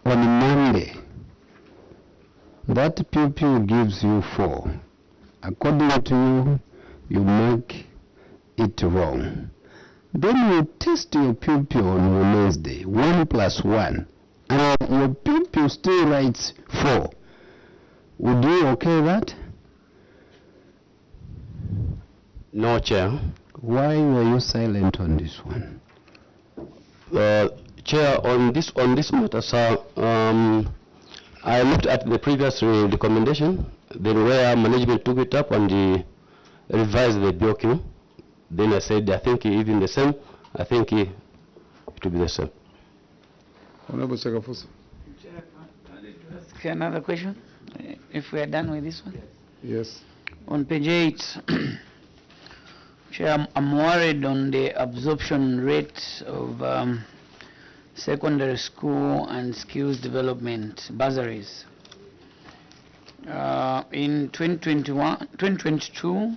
on Monday. That pupil gives you 4. According to you, you make it wrong. Then you test your pupil on Wednesday, 1 + 1, and your pupil still writes 4. Would you okay that? No, Chair. Why were you silent on this one? Chair, on this matter, sir, I looked at the previous recommendation, then where management took it up and revised the BOQ. Then I said, I think even the same, I think it will be the same. Honorable Sakafusa. Ask another question, if we are done with this one? Yes. On page 8, Chair, I'm worried on the absorption rate of secondary school and skills development bursaries. In 2022,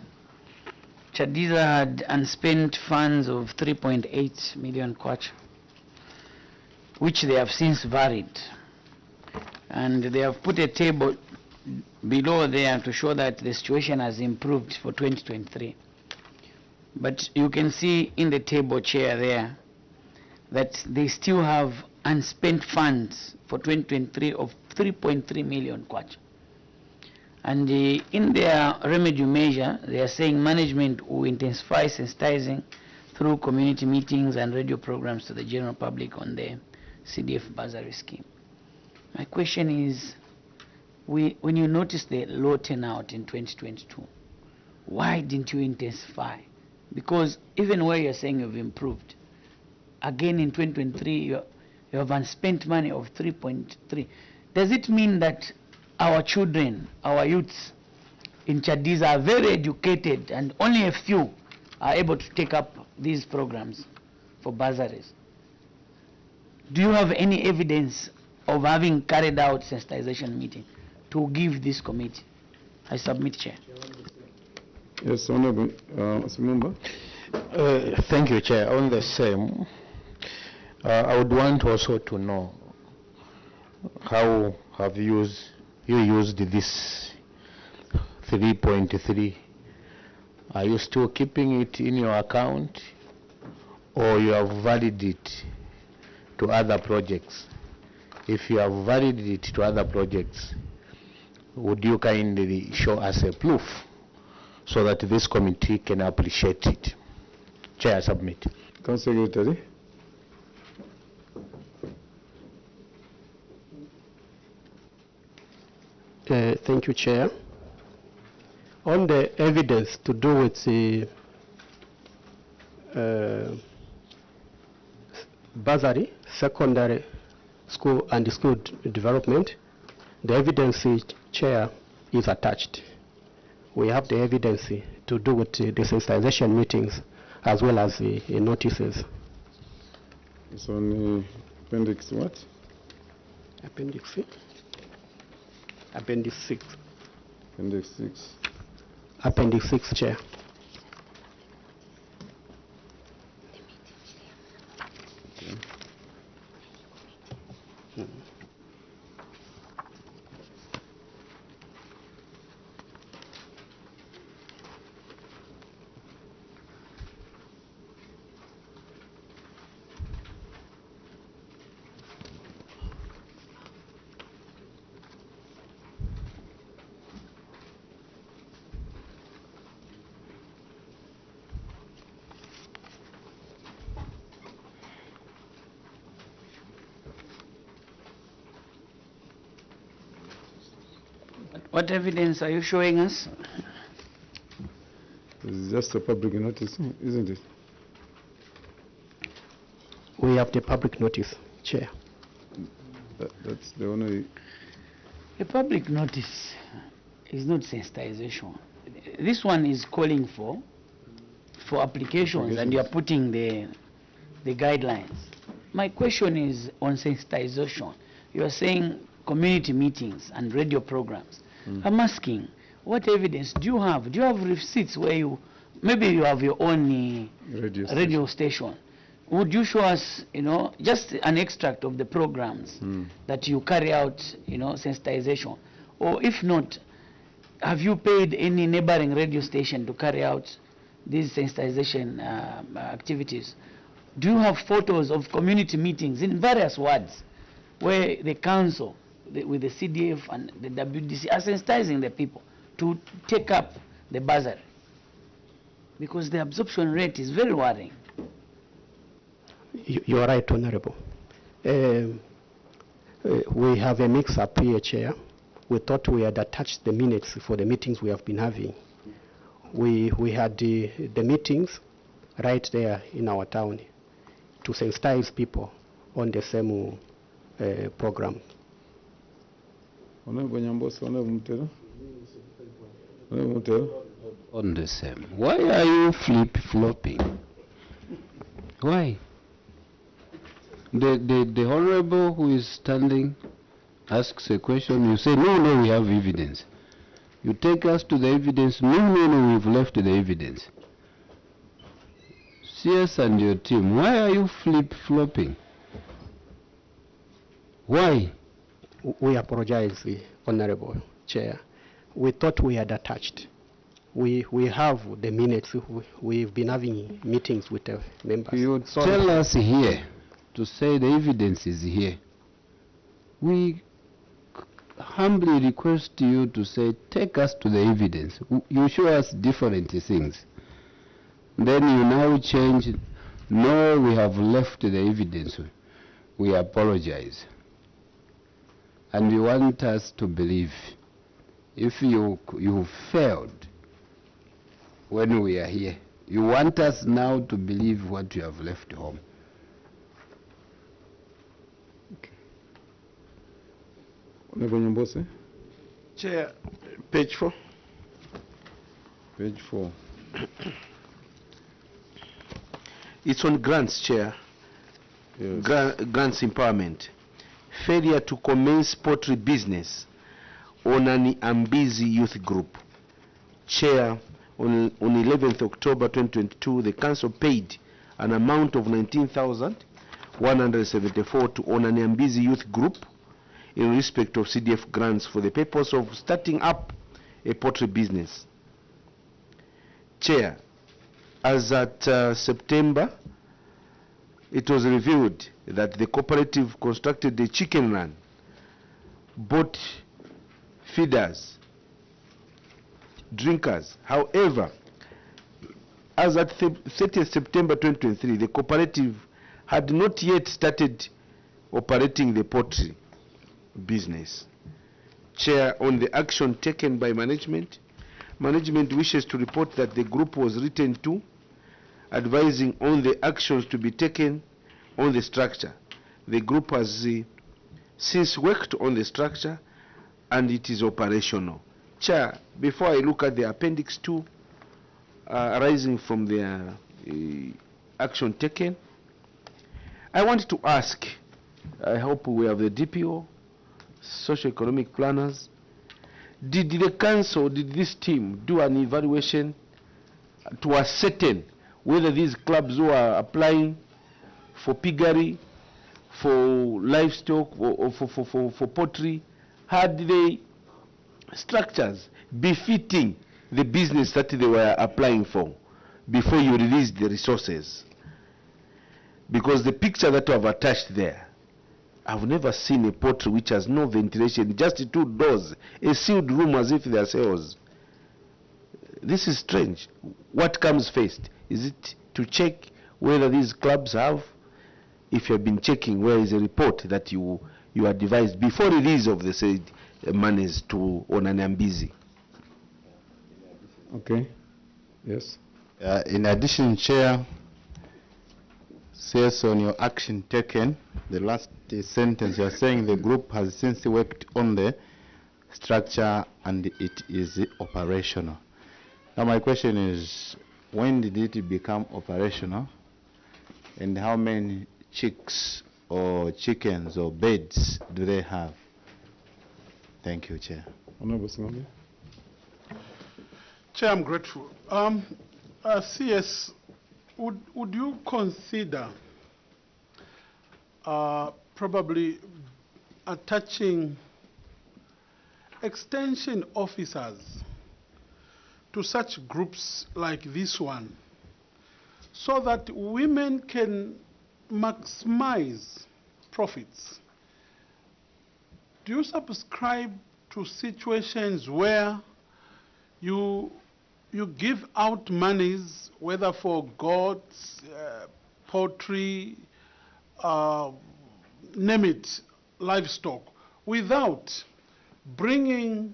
Chadiza had unspent funds of 3.8 million kwacha, which they have since varied. And they have put a table below there to show that the situation has improved for 2023. But you can see in the table, Chair, there, that they still have unspent funds for 2023 of 3.3 million kwacha. And in their remedy measure, they are saying management will intensify sensitizing through community meetings and radio programs to the general public on the CDF bursary scheme. My question is, when you notice the low turnout in 2022, why didn't you intensify? Because even where you're saying you've improved, again in 2023 you have unspent money of 3.3. Does it mean that our children, our youths in Chadiza are very educated and only a few are able to take up these programs for bursaries? Do you have any evidence of having carried out sensitization meeting to give this committee? I submit, Chair. Yes, Honorable Simumba. Thank you, Chair. On the same, I would want also to know how have you used this 3.3? Are you still keeping it in your account, or you have varied it to other projects? If you have varied it to other projects, would you kindly show us a proof so that this committee can appreciate it? Chair, submit. Council Secretary. Thank you, Chair. On the evidence to do with the bursary, secondary school and school development, the evidence, Chair, is attached. We have the evidence to do with the sensitization meetings as well as the notices. It's on appendix what? Appendix 6. Appendix 6. Appendix 6. Appendix 6, Chair. Okay. What evidence are you showing us? It's just a public notice, isn't it? We have the public notice, Chair. That's the only... A public notice is not sensitization. This one is calling for applications, and you are putting the guidelines. My question is on sensitization. You are saying community meetings and radio programs. I'm asking, what evidence do you have? Do you have receipts where you, maybe you have your own radio station? Would you show us, just an extract of the programs that you carry out, sensitization? Or if not, have you paid any neighboring radio station to carry out these sensitization activities? Do you have photos of community meetings in various wards where the council, with the CDF and the WDC are sensitizing the people to take up the bursary? Because the absorption rate is very worrying. You are right, Honorable. We have a mix-up here, Chair. We thought we had attached the minutes for the meetings we have been having. We had the meetings right there in our town to sensitize people on the same program. Honorable Nyambosa, Honorable Mutelo. Honorable Mutelo. On the same. Why are you flip-flopping? Why? The honorable who is standing asks a question, you say, no, we have evidence. You take us to the evidence, no, we've left the evidence. CS and your team, why are you flip-flopping? Why? We apologize, Honorable Chair. We thought we had attached. We have the minutes. We've been having meetings with the members. You tell us here to say the evidence is here. We humbly request you to say, take us to the evidence. You show us different things. Then you now change, no, we have left the evidence. We apologize. And you want us to believe. If you failed when we are here, you want us now to believe what you have left home. Honorable Nyambosa. Chair, page 4. Page 4. It's on grants, Chair. Yes. Grants empowerment. Failure to commence poultry business on an Ambizi youth group. Chair, on 11th October 2022, the council paid an amount of 19,174 to on an Ambizi youth group in respect of CDF grants for the purpose of starting up a poultry business. Chair, as at September, it was revealed that the cooperative constructed a chicken run, bought feeders, drinkers. However, as at 30th September 2023, the cooperative had not yet started operating the poultry business. Chair, on the action taken by management, management wishes to report that the group was written to, advising on the actions to be taken on the structure. The group has since worked on the structure and it is operational. Chair, before I look at the Appendix 2 arising from the action taken, I want to ask, I hope we have the DPO, socio-economic planners, did the council, did this team do an evaluation to ascertain whether these clubs who are applying for piggery, for livestock, or for poultry, had the structures befitting the business that they were applying for before you released the resources? Because the picture that you have attached there, I've never seen a poultry which has no ventilation, just 2 doors, a sealed room as if they are cells. This is strange. What comes first? Is it to check whether these clubs have? If you have been checking, where is a report that you are devised before release of the said monies to Onanyambizi? Okay. Yes. In addition, Chair, says on your action taken, the last sentence you are saying the group has since worked on the structure and it is operational. Now my question is, when did it become operational and how many chicks or chickens or birds do they have? Thank you, Chair. Honorable Singombe. Chair, I'm grateful. CS, would you consider probably attaching extension officers to such groups like this one so that women can maximize profits? Do you subscribe to situations where you give out monies, whether for goats, poultry, name it, livestock, without bringing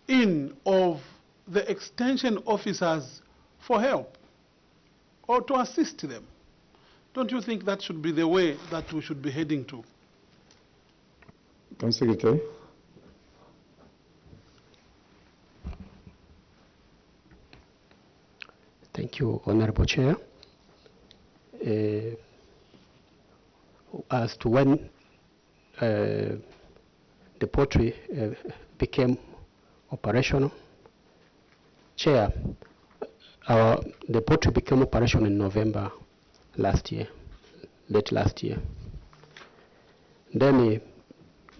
in of the extension officers for help or to assist them? Don't you think that should be the way that we should be heading to? Council Secretary. Thank you, Honorable Chair. As to when the poultry became operational, Chair, the poultry became operational in November last year, late last year. Then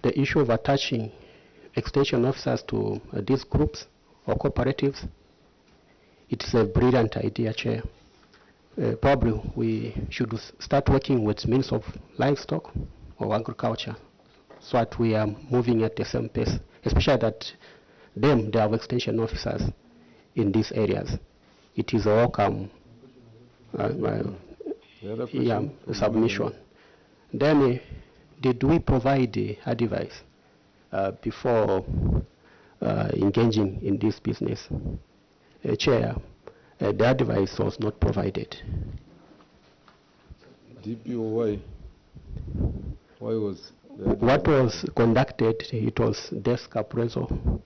the issue of attaching extension officers to these groups or cooperatives, it's a brilliant idea, Chair. Probably we should start working with means of livestock or agriculture so that we are moving at the same pace, especially that they have extension officers in these areas. It is a welcome submission. Then did we provide advice before engaging in this business? Chair, the advice was not provided. DPO, why was what was conducted? It was desk appraisal,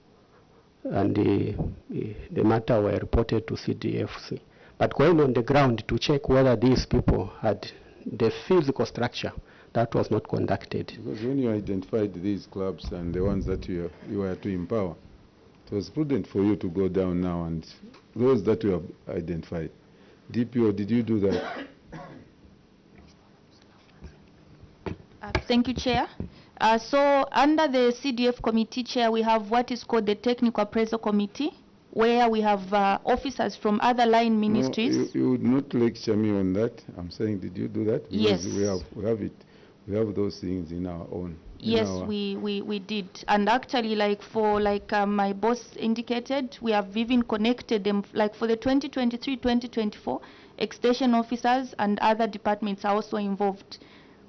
and the matter were reported to CDFC. But going on the ground to check whether these people had the physical structure, that was not conducted. Because when you identified these clubs and the ones that you were to empower, it was prudent for you to go down now and those that you have identified. DPO, did you do that? Thank you, Chair. So under the CDF committee, Chair, we have what is called the Technical Appraisal Committee, where we have officers from other line ministries. No, you would not lecture me on that. I'm saying, did you do that? Because yes. We have it. We have those things in our own Yes, we did. And actually, like my boss indicated, we have even connected them, like for the 2023-2024, extension officers and other departments are also involved.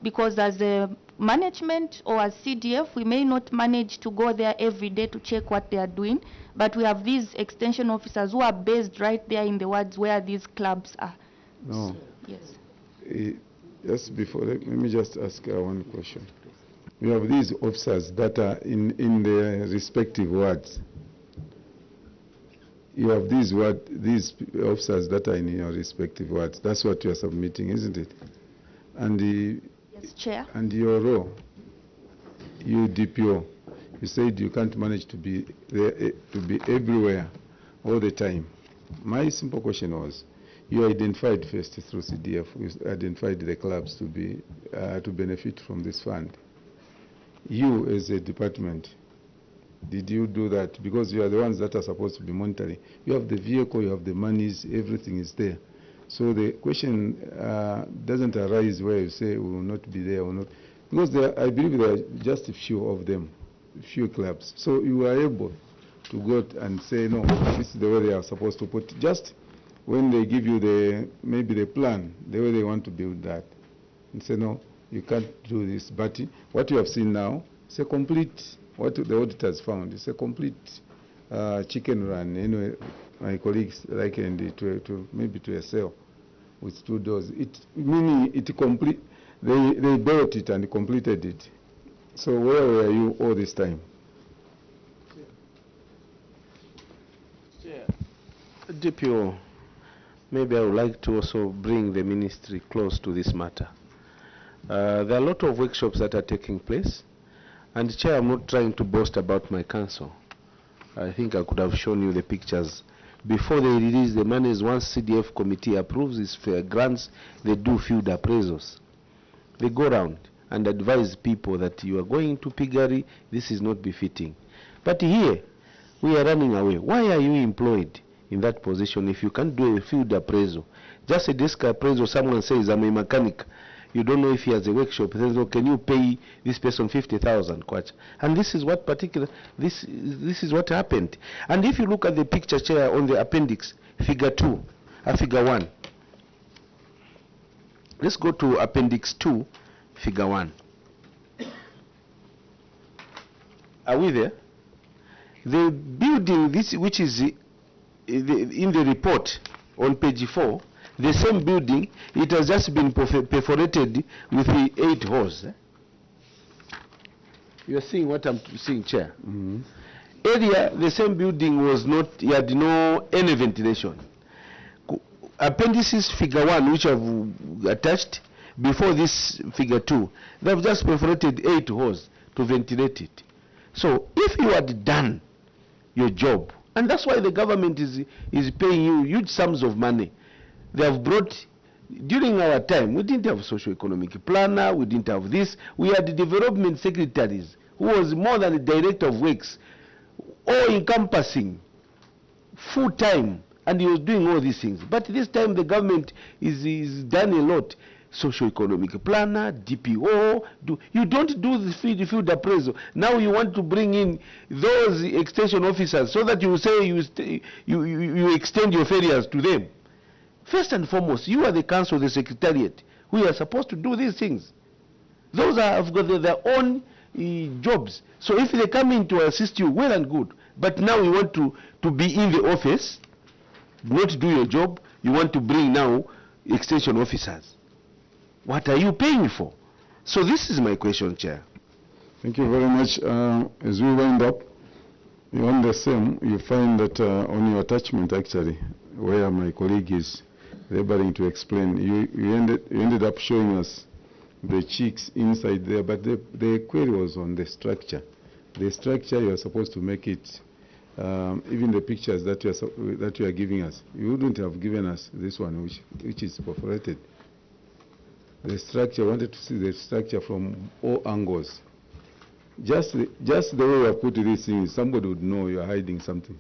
Because as a management or as CDF, we may not manage to go there every day to check what they are doing, but we have these extension officers who are based right there in the wards where these clubs are. No. So, yes. Just before, let me just ask one question. You have these officers that are in their respective wards. You have these officers that are in your respective wards. That's what you are submitting, isn't it? And yes, Chair. And your role, you DPO, you said you can't manage to be there, to be everywhere all the time. My simple question was, you identified first through CDF, you identified the clubs to be to benefit from this fund. You as a department, did you do that? Because you are the ones that are supposed to be monitoring. You have the vehicle, you have the monies, everything is there. So the question doesn't arise where you say we will not be there or not. Because I believe there are just a few of them, few clubs. So you are able to go and say, no, this is the way they are supposed to put it. Just when they give you maybe the plan, the way they want to build that, and say, no, you can't do this. But what you have seen now, it's a complete, what the auditors found, it's a complete chicken run. Anyway, my colleagues likened it to maybe to a cell with 2 doors. Meaning it complete. They built it and completed it. So where were you all this time? DPO, maybe I would like to also bring the ministry close to this matter. There are a lot of workshops that are taking place, and Chair, I'm not trying to boast about my council. I think I could have shown you the pictures. Before they release the monies, once CDF committee approves these grants, they do field appraisals. They go around and advise people that you are going to piggery, this is not befitting. But here, we are running away. Why are you employed in that position if you can't do a field appraisal? Just a desk appraisal, someone says, I'm a mechanic. You don't know if he has a workshop. He says, oh, can you pay this person 50,000 kwacha? And this is what this is what happened. And if you look at the picture, Chair, on the appendix, figure 2, figure 1. Let's go to appendix 2, figure 1. Are we there? The building, this which is in the report on page 4, the same building, it has just been perforated with the 8 holes. You are seeing what I'm seeing, Chair. Mm-hmm. Earlier, the same building was not, you had no any ventilation. Appendices figure 1, which I've attached, before this figure 2, they've just perforated 8 holes to ventilate it. So, if you had done your job, and that's why the government is paying you huge sums of money. They have brought, during our time, we didn't have socio-economic planner, we didn't have this. We had development secretaries who was more than the director of works, all encompassing, full-time, and he was doing all these things. But this time the government is done a lot. Socio-economic planner, DPO, you don't do the field appraisal. Now you want to bring in those extension officers so that you say you extend your failures to them. First and foremost, you are the council, the secretariat, who are supposed to do these things. Those have got their own jobs. So if they come in to assist you, well and good. But now you want to be in the office, not do your job, you want to bring now extension officers. What are you paying for? So this is my question, Chair. Thank you very much. As we wind up, on the same, you find that on your attachment, actually, where my colleague is laboring to explain, you ended up showing us the cheeks inside there, but the query was on the structure. The structure, you are supposed to make it, even the pictures that you are giving us, you wouldn't have given us this one, which is perforated. The structure, I wanted to see the structure from all angles. Just the way you have put these things, somebody would know you are hiding something.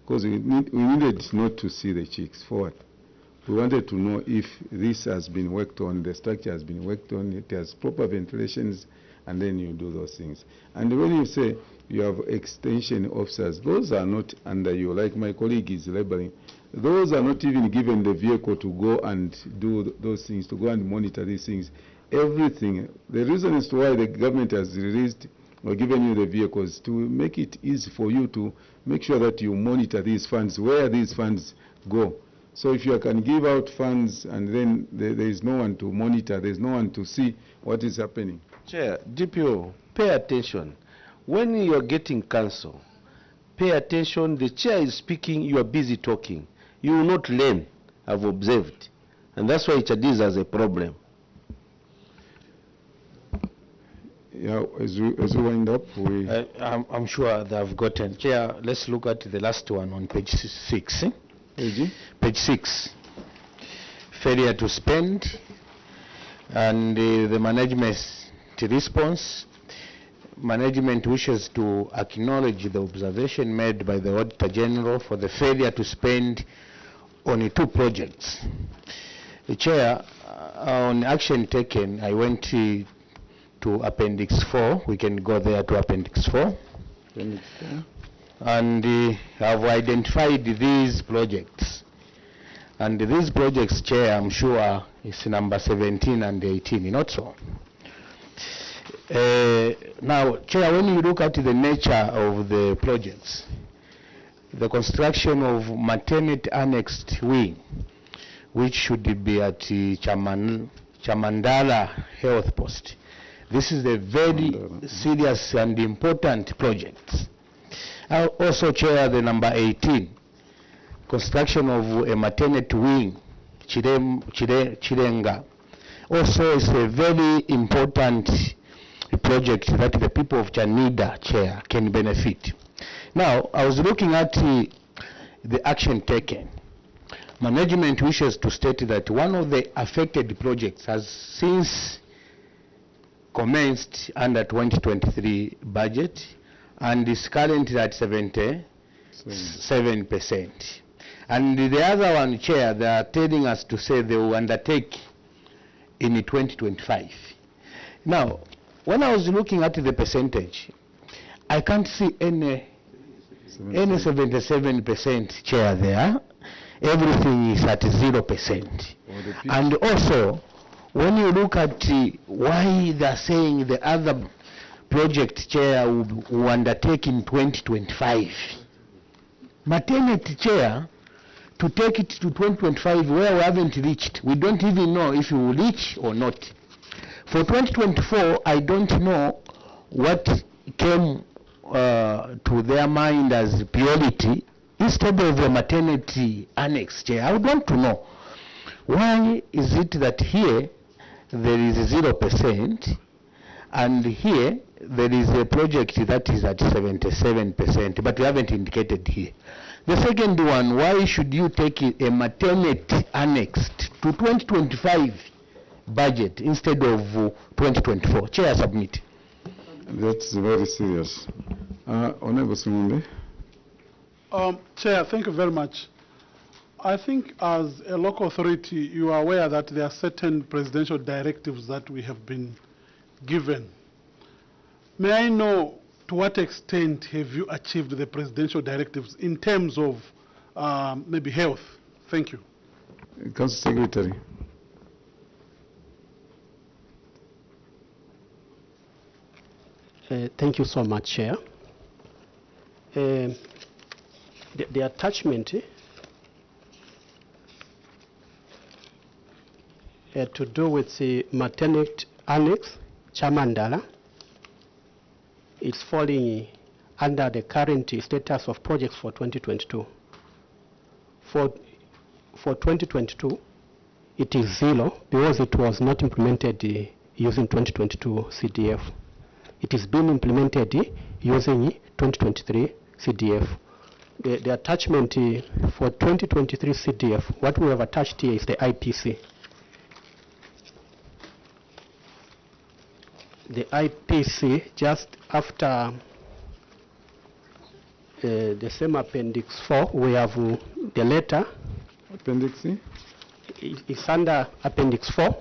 Because we needed not to see the cheeks forward. We wanted to know if this has been worked on, the structure has been worked on, it has proper ventilations, and then you do those things. And when you say you have extension officers, those are not under you, like my colleague is labeling. Those are not even given the vehicle to go and do those things, to go and monitor these things. Everything. The reason as to why the government has released or given you the vehicles to make it easy for you to make sure that you monitor these funds, where these funds go. So if you can give out funds and then there is no one to monitor, there is no one to see what is happening. Chair, DPO, pay attention. When you are getting counsel, pay attention. The chair is speaking, you are busy talking. You will not learn, I've observed. And that's why Chadiza has a problem. Yeah, as we wind up, I'm sure they've gotten. Chair, let's look at the last one on page 6. Page 6. Failure to spend and the management response. Management wishes to acknowledge the observation made by the Auditor General for the failure to spend on 2 projects. The Chair, on action taken, I went to Appendix 4. We can go there to Appendix 4. And have identified these projects. And these projects, Chair, I'm sure is number 17 and 18, not so. Now, Chair, when you look at the nature of the projects, the construction of maternity annexed wing, which should be at Chamandala Health Post. This is a very serious and important project. I also chair the number 18, construction of a maternity wing, Chirenga. Also is a very important project that the people of Chanida, Chair, can benefit. Now, I was looking at the action taken. Management wishes to state that one of the affected projects has since commenced under 2023 budget and is currently at 77%. And the other one, Chair, they are telling us to say they will undertake in 2025. Now, when I was looking at the percentage, I can't see any 77%, Chair, there. Everything is at 0%. And also, when you look at why they're saying the other project, Chair, will undertake in 2025. Maternity, Chair, to take it to 2025 where we haven't reached. We don't even know if we will reach or not. For 2024, I don't know what came to their mind as priority instead of the maternity annex, Chair. I would want to know why is it that here there is 0% and here there is a project that is at 77%, but we haven't indicated here. The second one, why should you take a maternity annexed to 2025 budget instead of 2024? Chair, submit. That's very serious. Honorable Simumbe. Chair, thank you very much. I think as a local authority, you are aware that there are certain presidential directives that we have been given. May I know to what extent have you achieved the presidential directives in terms of maybe health? Thank you. Council Secretary. Thank you so much, Chair. The attachment to do with the maternity annex, Chamandala, it's falling under the current status of projects for 2022. For 2022, it is 0 because it was not implemented using 2022 CDF. It is being implemented using 2023 CDF. The attachment for 2023 CDF, what we have attached here is the IPC. The IPC, just after the same Appendix 4, we have the letter. Appendix C? It's under Appendix 4,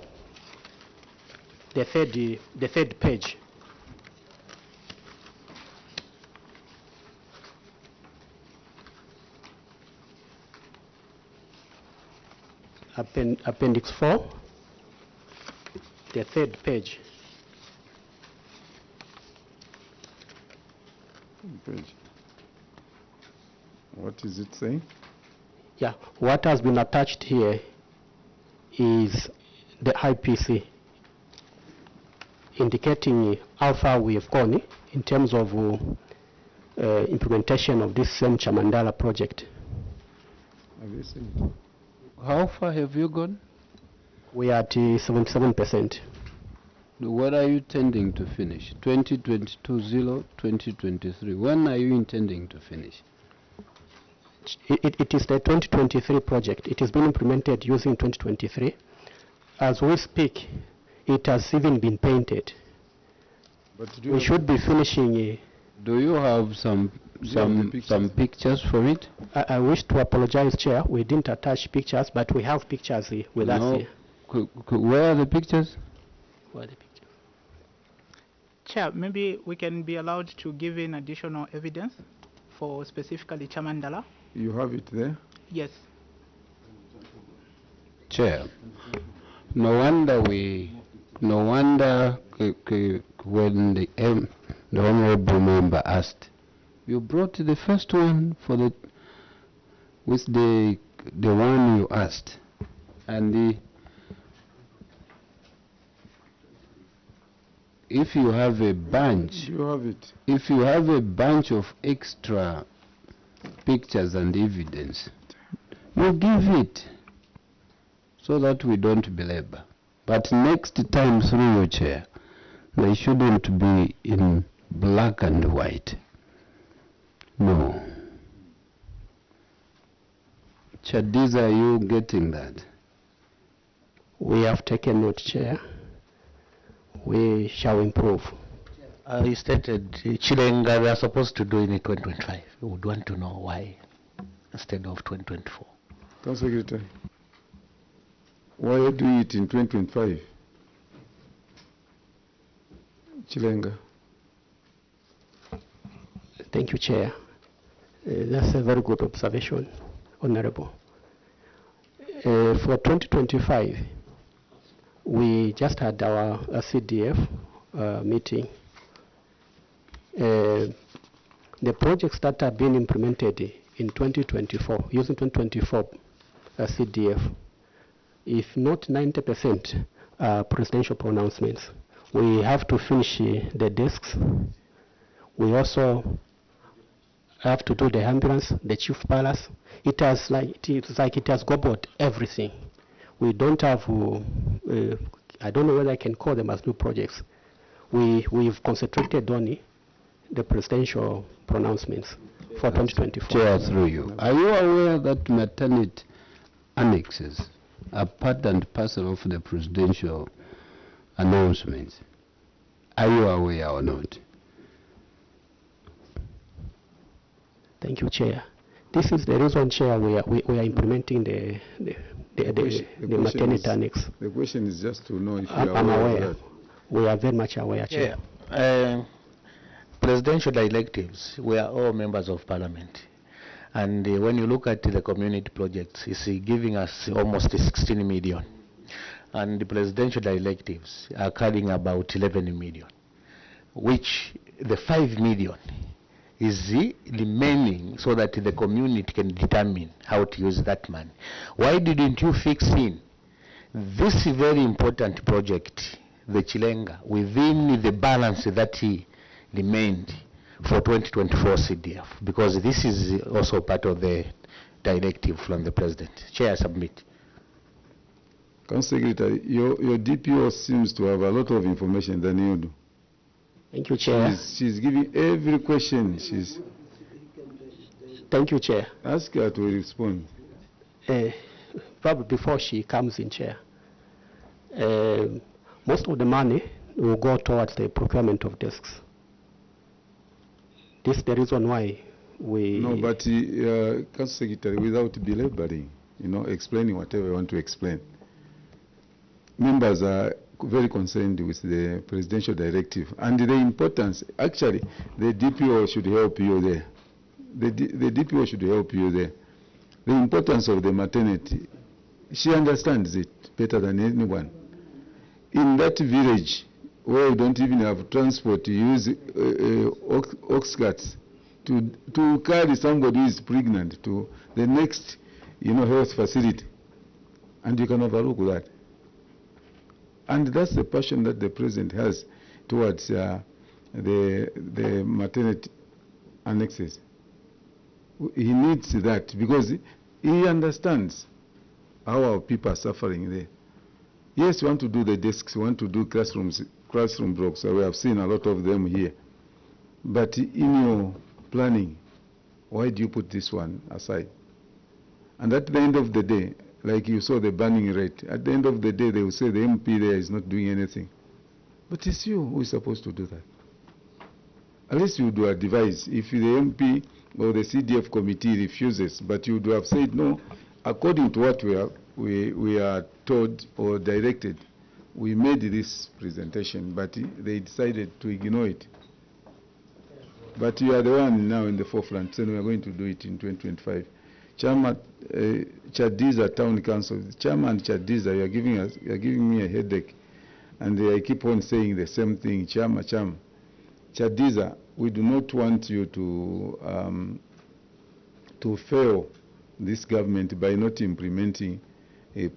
the third page. Appendix 4, the third page. What is it saying? Yeah, what has been attached here is the IPC, indicating how far we have gone in terms of implementation of this same Chamandala project. Have you seen it? How far have you gone? We are at 77%. What are you intending to finish? 2022-0, 2023. When are you intending to finish? It is the 2023 project. It has been implemented using 2023. As we speak, it has even been painted. But We should be finishing. Do you have some pictures for it? I wish to apologize, Chair. We didn't attach pictures, but we have pictures with us here. Where are the pictures? Where are the pictures? Chair, maybe we can be allowed to give in additional evidence for specifically Chamandala. You have it there? Yes. Chair, no wonder when the honorable member asked, you brought the first one for the with the one you asked, and if you have a bunch, if you have a bunch of extra pictures and evidence, you give it so that we don't belabor. But next time, through your chair, they shouldn't be in black and white. No. Chadiza, are you getting that? We have taken note, Chair. We shall improve. You stated Chilenga they are supposed to do in 2025. We would want to know why instead of 2024. Council Secretary, why do it in 2025? Chilenga. Thank you, Chair. That's a very good observation, Honorable. For 2025, we just had our CDF meeting. The projects that are being implemented in 2024, using 2024 CDF, if not 90% presidential pronouncements. We have to finish the desks. We also have to do the ambulance, the chief palace. It has it has gobbled everything. We don't have, I don't know whether I can call them as new projects. We've concentrated on the presidential pronouncements for 2024. Chair, through you. Are you aware that maternity annexes are part and parcel of the presidential announcements? Are you aware or not? Thank you, Chair. This is the reason, Chair, we are implementing the maternity annex. The question is just to know if you are I'm aware. of that. We are very much aware, Chair. Yeah. Presidential electives, we are all members of parliament. And when you look at the community projects, it's giving us almost 16 million. And the presidential electives are carrying about 11 million, which the 5 million is remaining so that the community can determine how to use that money. Why didn't you fix in this very important project, the Chilenga, within the balance that remained for 2024 CDF? Because this is also part of the directive from the President. Chair, submit. Council Secretary, your DPO seems to have a lot of information than you do. Thank you, Chair. She's giving every question. Thank you, Chair. Ask her to respond. Probably before she comes in, Chair. Most of the money will go towards the procurement of desks. This is the reason why we... No, but Council Secretary, without belaboring, explaining whatever you want to explain. Members are very concerned with the presidential directive and the importance. Actually, the DPO should help you there. The DPO should help you there. The importance of the maternity She understands it better than anyone. In that village where you don't even have transport, you use ox carts to carry somebody who is pregnant to the next, health facility. And you can overlook that. And that's the passion that the president has towards the maternity annexes. He needs that because he understands how our people are suffering there. Yes, we want to do the desks, we want to do classroom blocks. We have seen a lot of them here. But in your planning, why do you put this one aside? And at the end of the day, like you saw the burning rate, at the end of the day they will say the MP there is not doing anything. But it's you who is supposed to do that. At least you do advise. If the MP or the CDF committee refuses, but you would have said no, according to what we are told or directed, we made this presentation, but they decided to ignore it. But you are the one now in the forefront, saying we are going to do it in 2025. Chairman, Chadiza Town Council, Chairman Chadiza, you are giving me a headache, and I keep on saying the same thing, Chadiza, we do not want you to fail this government by not implementing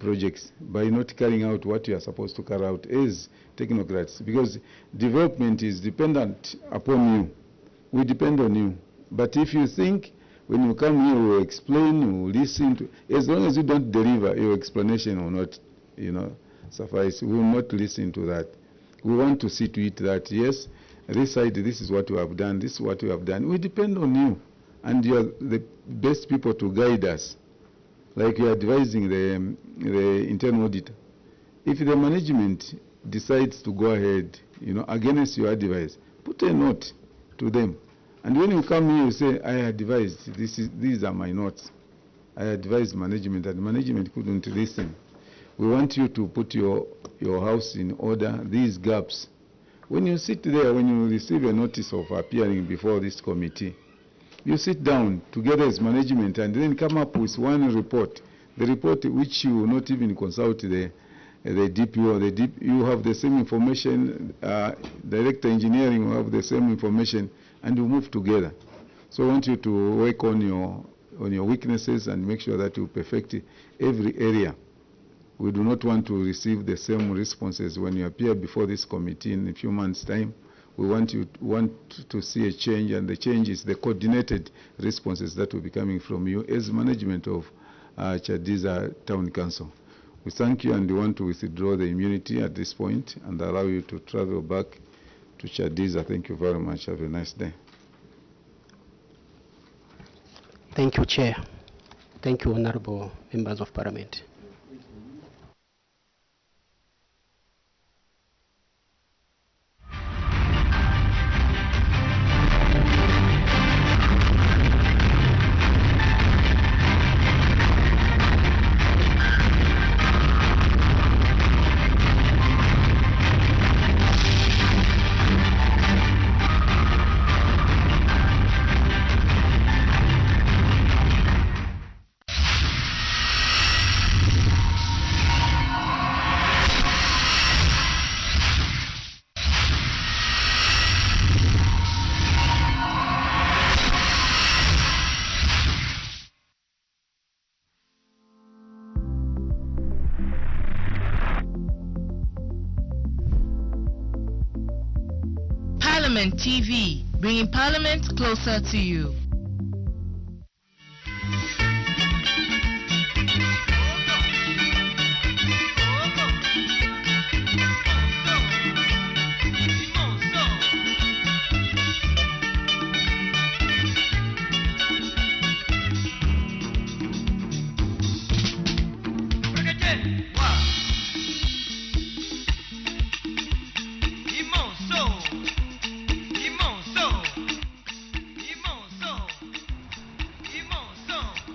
projects, by not carrying out what you are supposed to carry out as technocrats, because development is dependent upon you. We depend on you. But if you think when you come here, we'll explain, we'll listen to, as long as you don't deliver, your explanation will not, suffice. We will not listen to that. We want to see to it that, yes, this side, this is what we have done, this is what we have done. We depend on you, and you are the best people to guide us. Like you are advising the internal auditor. If the management decides to go ahead, against your advice, put a note to them. And when you come here, you say, I advised, these are my notes. I advised management, and management couldn't listen. We want you to put your house in order, these gaps. When you sit there, when you receive a notice of appearing before this committee, you sit down together as management and then come up with one report. The report which you will not even consult the DPO. You have the same information, Director Engineering will have the same information, and you move together. So I want you to work on your weaknesses and make sure that you perfect every area. We do not want to receive the same responses when you appear before this committee in a few months' time. We want to see a change, and the change is the coordinated responses that will be coming from you as management of Chadiza Town Council. We thank you, and we want to withdraw the immunity at this point and allow you to travel back to Chadiza. Thank you very much. Have a nice day. Thank you, Chair. Thank you, Honorable Members of Parliament. Parliament TV, bringing Parliament closer to you.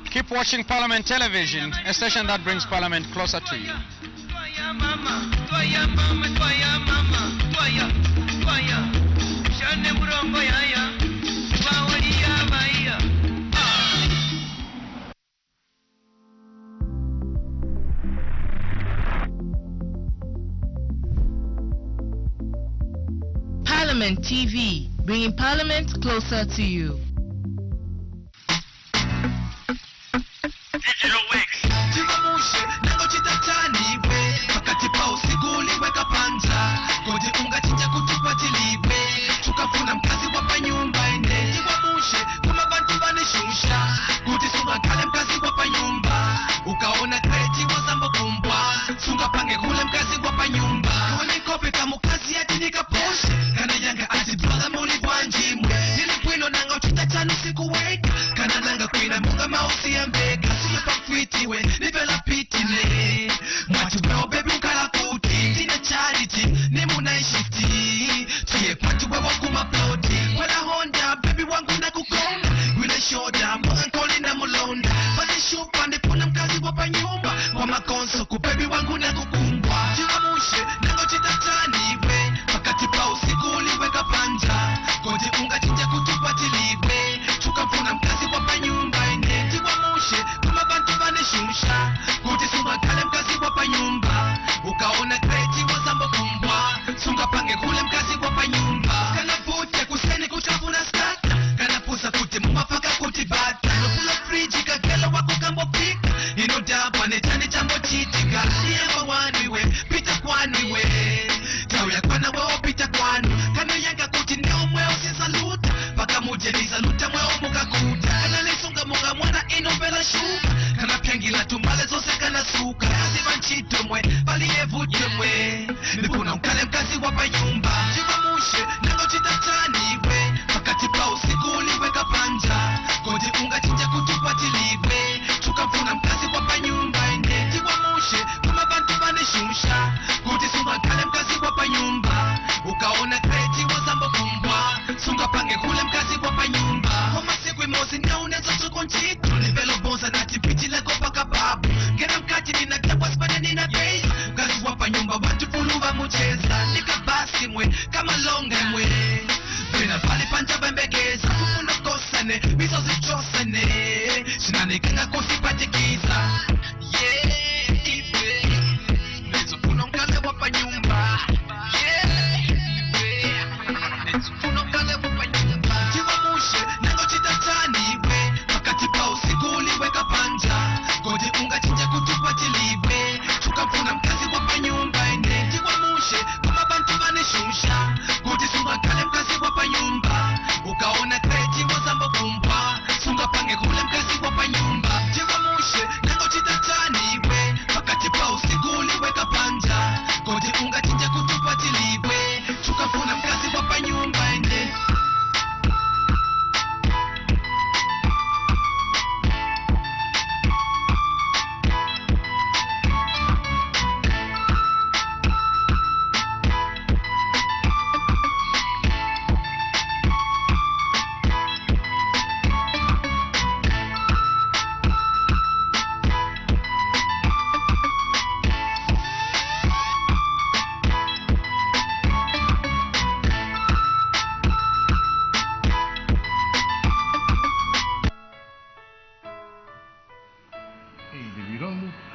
Keep watching Parliament Television, a station that brings Parliament closer to you. Parliament TV, bringing Parliament closer to you.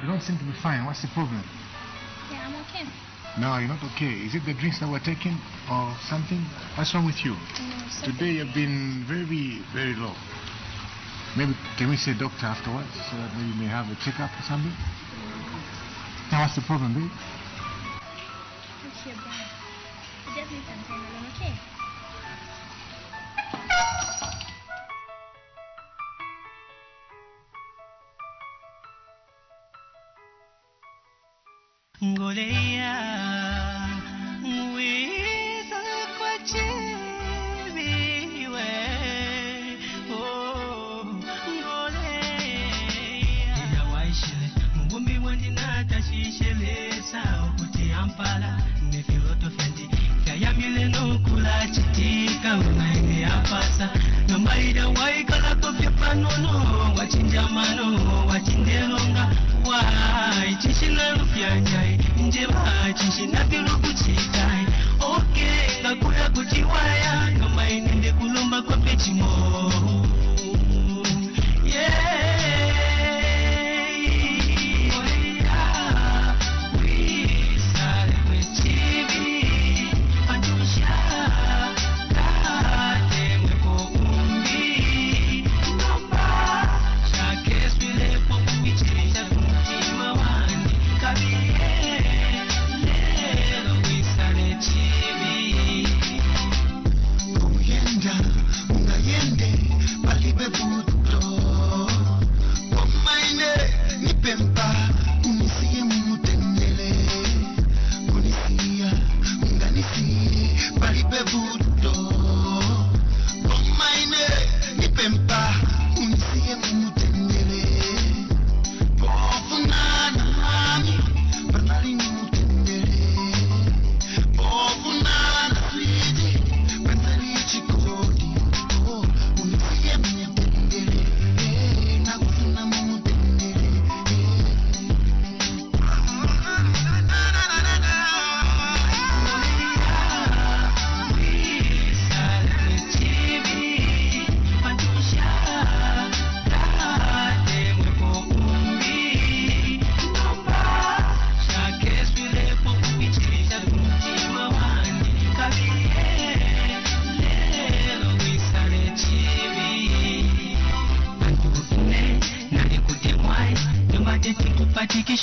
You don't seem to be fine. What's the problem? Yeah, I'm okay. No, you're not okay. Is it the drinks that we're taking or something? What's wrong with you? No, Today you've been very, very low. Maybe can we see a doctor afterwards so that maybe you may have a checkup or something? Now what's the problem, babe? Okay, bye. You just need some time alone, okay? Ngolea wiza kwa chibiwe oh ngolea ya waishile mungumi wandi natashishile sao kuti ampala nefiloto fendi kaya mileno kula chitika unaine yapasa nombaida waikala kopya panono wachinjamano wachindelonga wai chishina lufyanjai njeba chishina bilukuchikai okay ngakuya kuchiwaya nomainende kulomba kwa pechimo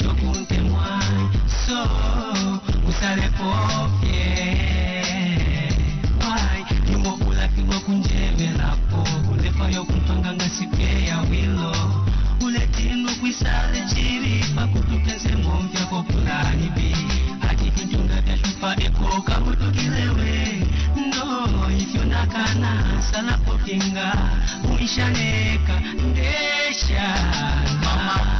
shokuntemwa so usalepofye wai kimokula kigwa kunjevelapo ulefayo kumpanga ngasipye ya wilo uletino kwisale chiri pakutukeze ngomvya kopulani bi ati vintunga vya shupa eko kabutukilewe ndo ifyo nakana sala popinga uishaneka ndesha mama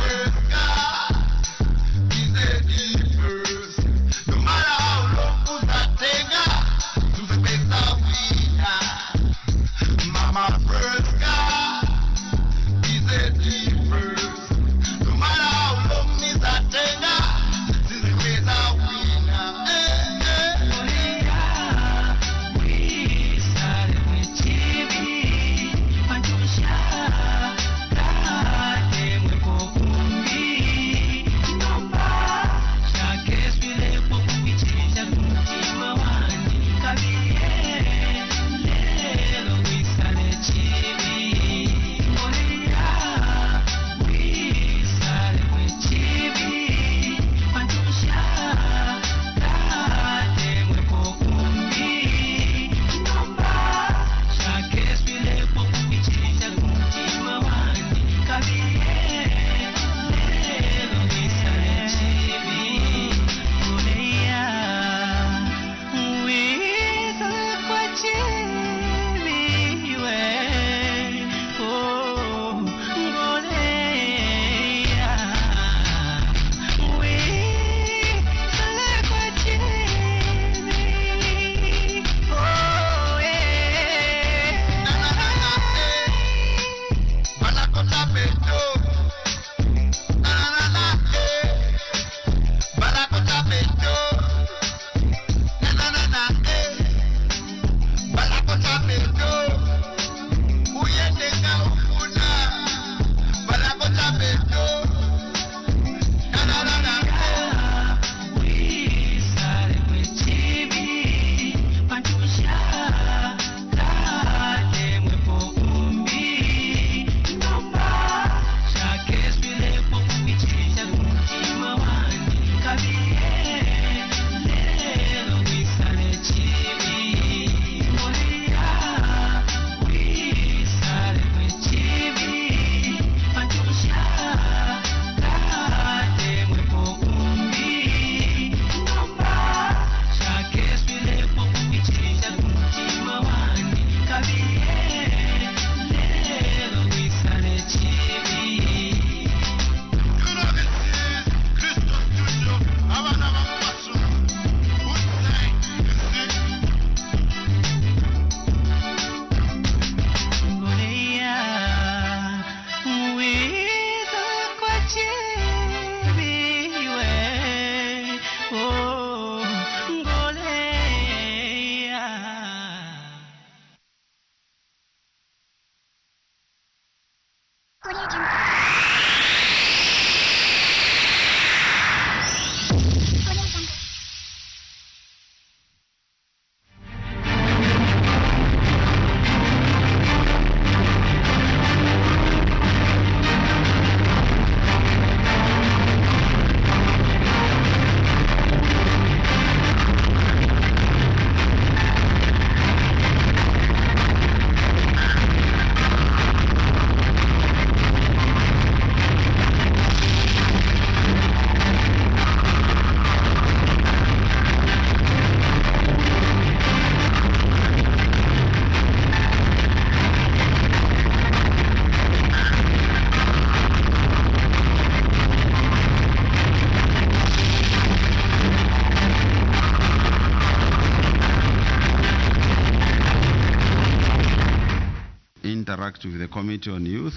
interact with the Committee on Youth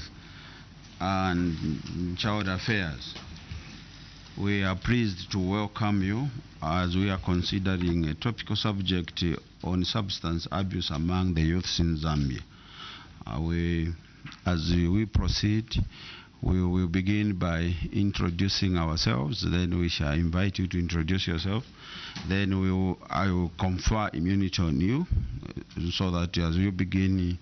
and Child Affairs. We are pleased to welcome you as we are considering a topical subject on substance abuse among the youths in Zambia. As we proceed, we will begin by introducing ourselves, then we shall invite you to introduce yourself, then I will confer immunity on you so that as you begin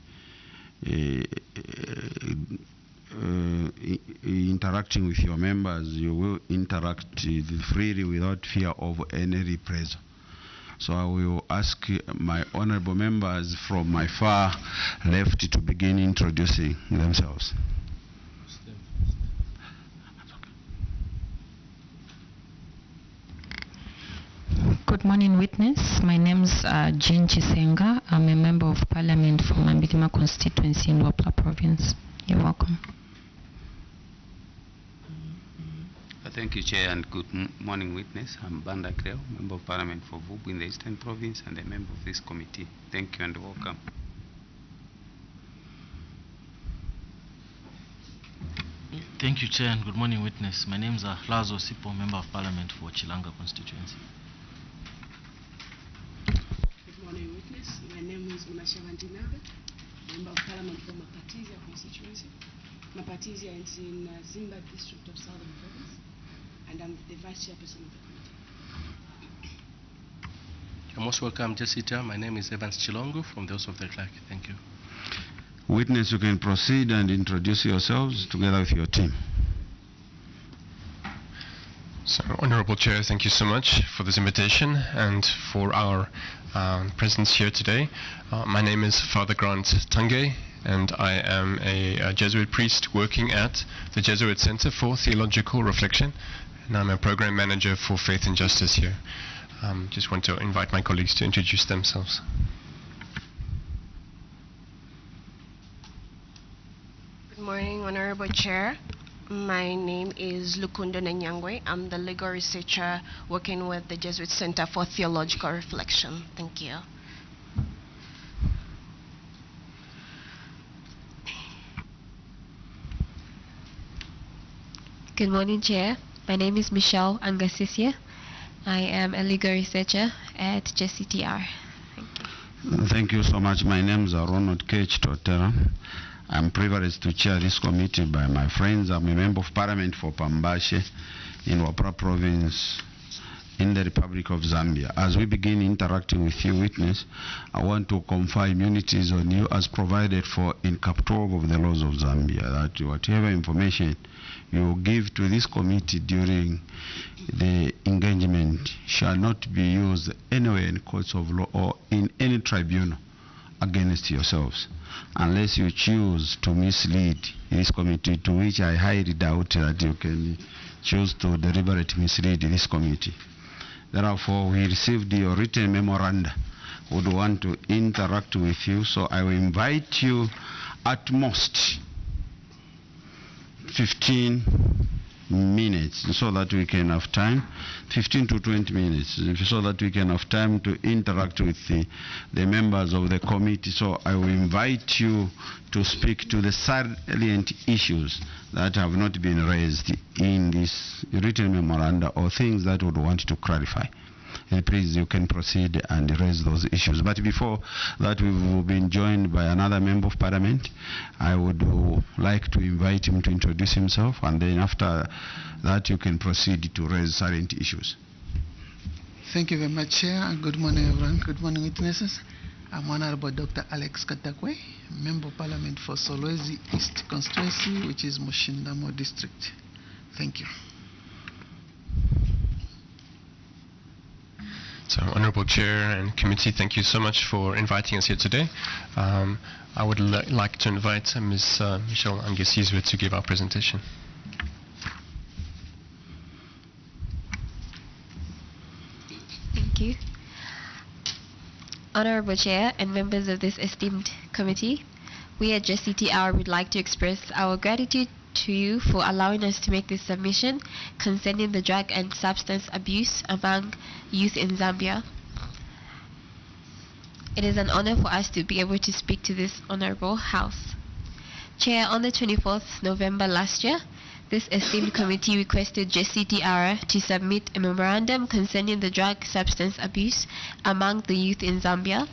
interacting with your members, you will interact freely without fear of any reprisal. So I will ask my honorable members from my far left to begin introducing themselves. Good morning, witness. My name is Jean Chisenga. I'm a member of parliament from Mambidima constituency in Wapla province. You're welcome. Thank you, Chair, and good morning, witness. I'm Banda Kreo, member of parliament for Vubu in the Eastern Province and a member of this committee. Thank you and welcome. Thank you, Chair, and good morning, witness. My name is Lazo Sipo, member of parliament for Chilanga constituency. Good morning, witness. My name is Unashavantinabe, member of parliament for Mapatizia constituency. Mapatizia is in Zambia district of Southern Province, and I'm the vice chairperson of the committee. You're most welcome, Jessica. My name is Evans Chilongo from the House of the Clerk. Thank you. Witness, you can proceed and introduce yourselves together with your team. So, Honorable Chair, thank you so much for this invitation and for our presence here today. My name is Father Grant Tange, and I am a Jesuit priest working at the Jesuit Center for Theological Reflection, and I'm a program manager for Faith and Justice here. Just want to invite my colleagues to introduce themselves. Good morning, Honorable Chair. My name is Lukundo Nanyangwe. I'm the legal researcher working with the Jesuit Center for Theological Reflection. Thank you. Good morning, Chair. My name is Michelle Angasisia. I am a legal researcher at JCTR. Thank you so much. My name is Ronald K. Totera. I'm privileged to chair this committee by my friends. I'm a member of parliament for Pambashe in Wapra province in the Republic of Zambia. As we begin interacting with you, witness, I want to confer immunities on you as provided for in Cap 12 of the laws of Zambia, that whatever information you give to this committee during the engagement shall not be used anywhere in courts of law or in any tribunal against yourselves, unless you choose to mislead this committee, to which I highly doubt that you can choose to deliberately mislead this committee. Therefore, we received your written memoranda, would want to interact with you, so I will invite you at most 15 minutes so that we can have time, 15 to 20 minutes, so that we can have time to interact with the members of the committee. So I will invite you to speak to the salient issues that have not been raised in this written memoranda or things that would want to clarify. Please, you can proceed and raise those issues. But before that, we will be joined by another member of parliament. I would like to invite him to introduce himself, and then after that, you can proceed to raise salient issues. Thank you very much, Chair, and good morning, everyone. Good morning, witnesses. I'm Honorable Dr. Alex Katakwe, Member of Parliament for Solwezi East Constituency, which is Moshindamo District. Thank you. So, Honorable Chair and Committee, thank you so much for inviting us here today. I would like to invite Ms. Michelle Angesizwe to give our presentation. Thank you. Honorable Chair and members of this esteemed committee, we at JCTR would like to express our gratitude to you for allowing us to make this submission concerning the drug and substance abuse among youth in Zambia. It is an honor for us to be able to speak to this honorable house. Chair, on the 24th November last year, this esteemed committee requested JCTR to submit a memorandum concerning the drug substance abuse among the youth in Zambia.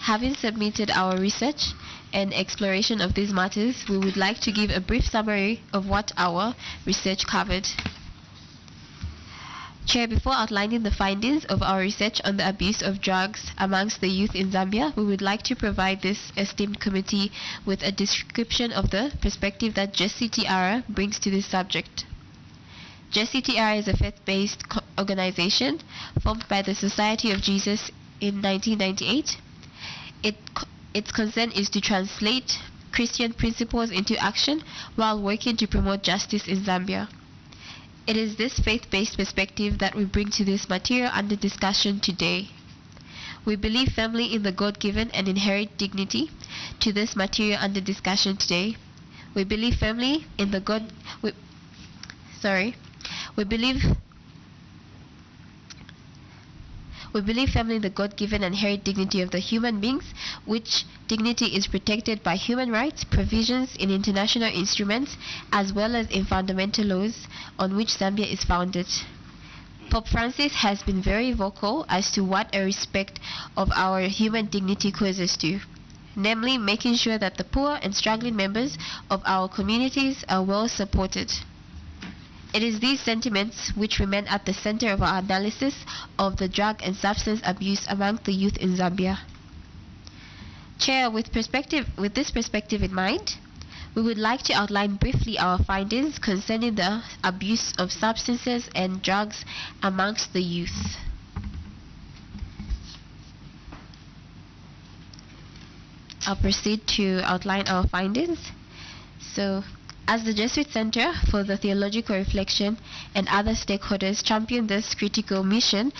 Having submitted our research and exploration of these matters, we would like to give a brief summary of what our research covered. Chair, before outlining the findings of our research on the abuse of drugs amongst the youth in Zambia, we would like to provide this esteemed committee with a description of the perspective that JCTR brings to this subject. JCTR is a faith-based organization formed by the Society of Jesus in 1998. Its concern is to translate Christian principles into action while working to promote justice in Zambia. It is this faith-based perspective that we bring to this material under discussion today. We believe firmly in the God-given and inherent dignity to this material under discussion today. We believe firmly in the We believe firmly in the God-given and inherent dignity of the human beings, which dignity is protected by human rights, provisions in international instruments, as well as in fundamental laws on which Zambia is founded. Pope Francis has been very vocal as to what a respect of our human dignity causes to, namely making sure that the poor and struggling members of our communities are well supported. It is these sentiments which remain at the center of our analysis of the drug and substance abuse among the youth in Zambia. Chair, with this perspective in mind, we would like to outline briefly our findings concerning the abuse of substances and drugs amongst the youth. I'll proceed to outline our findings. So, as the Jesuit Center for the Theological Reflection and other stakeholders champion this critical mission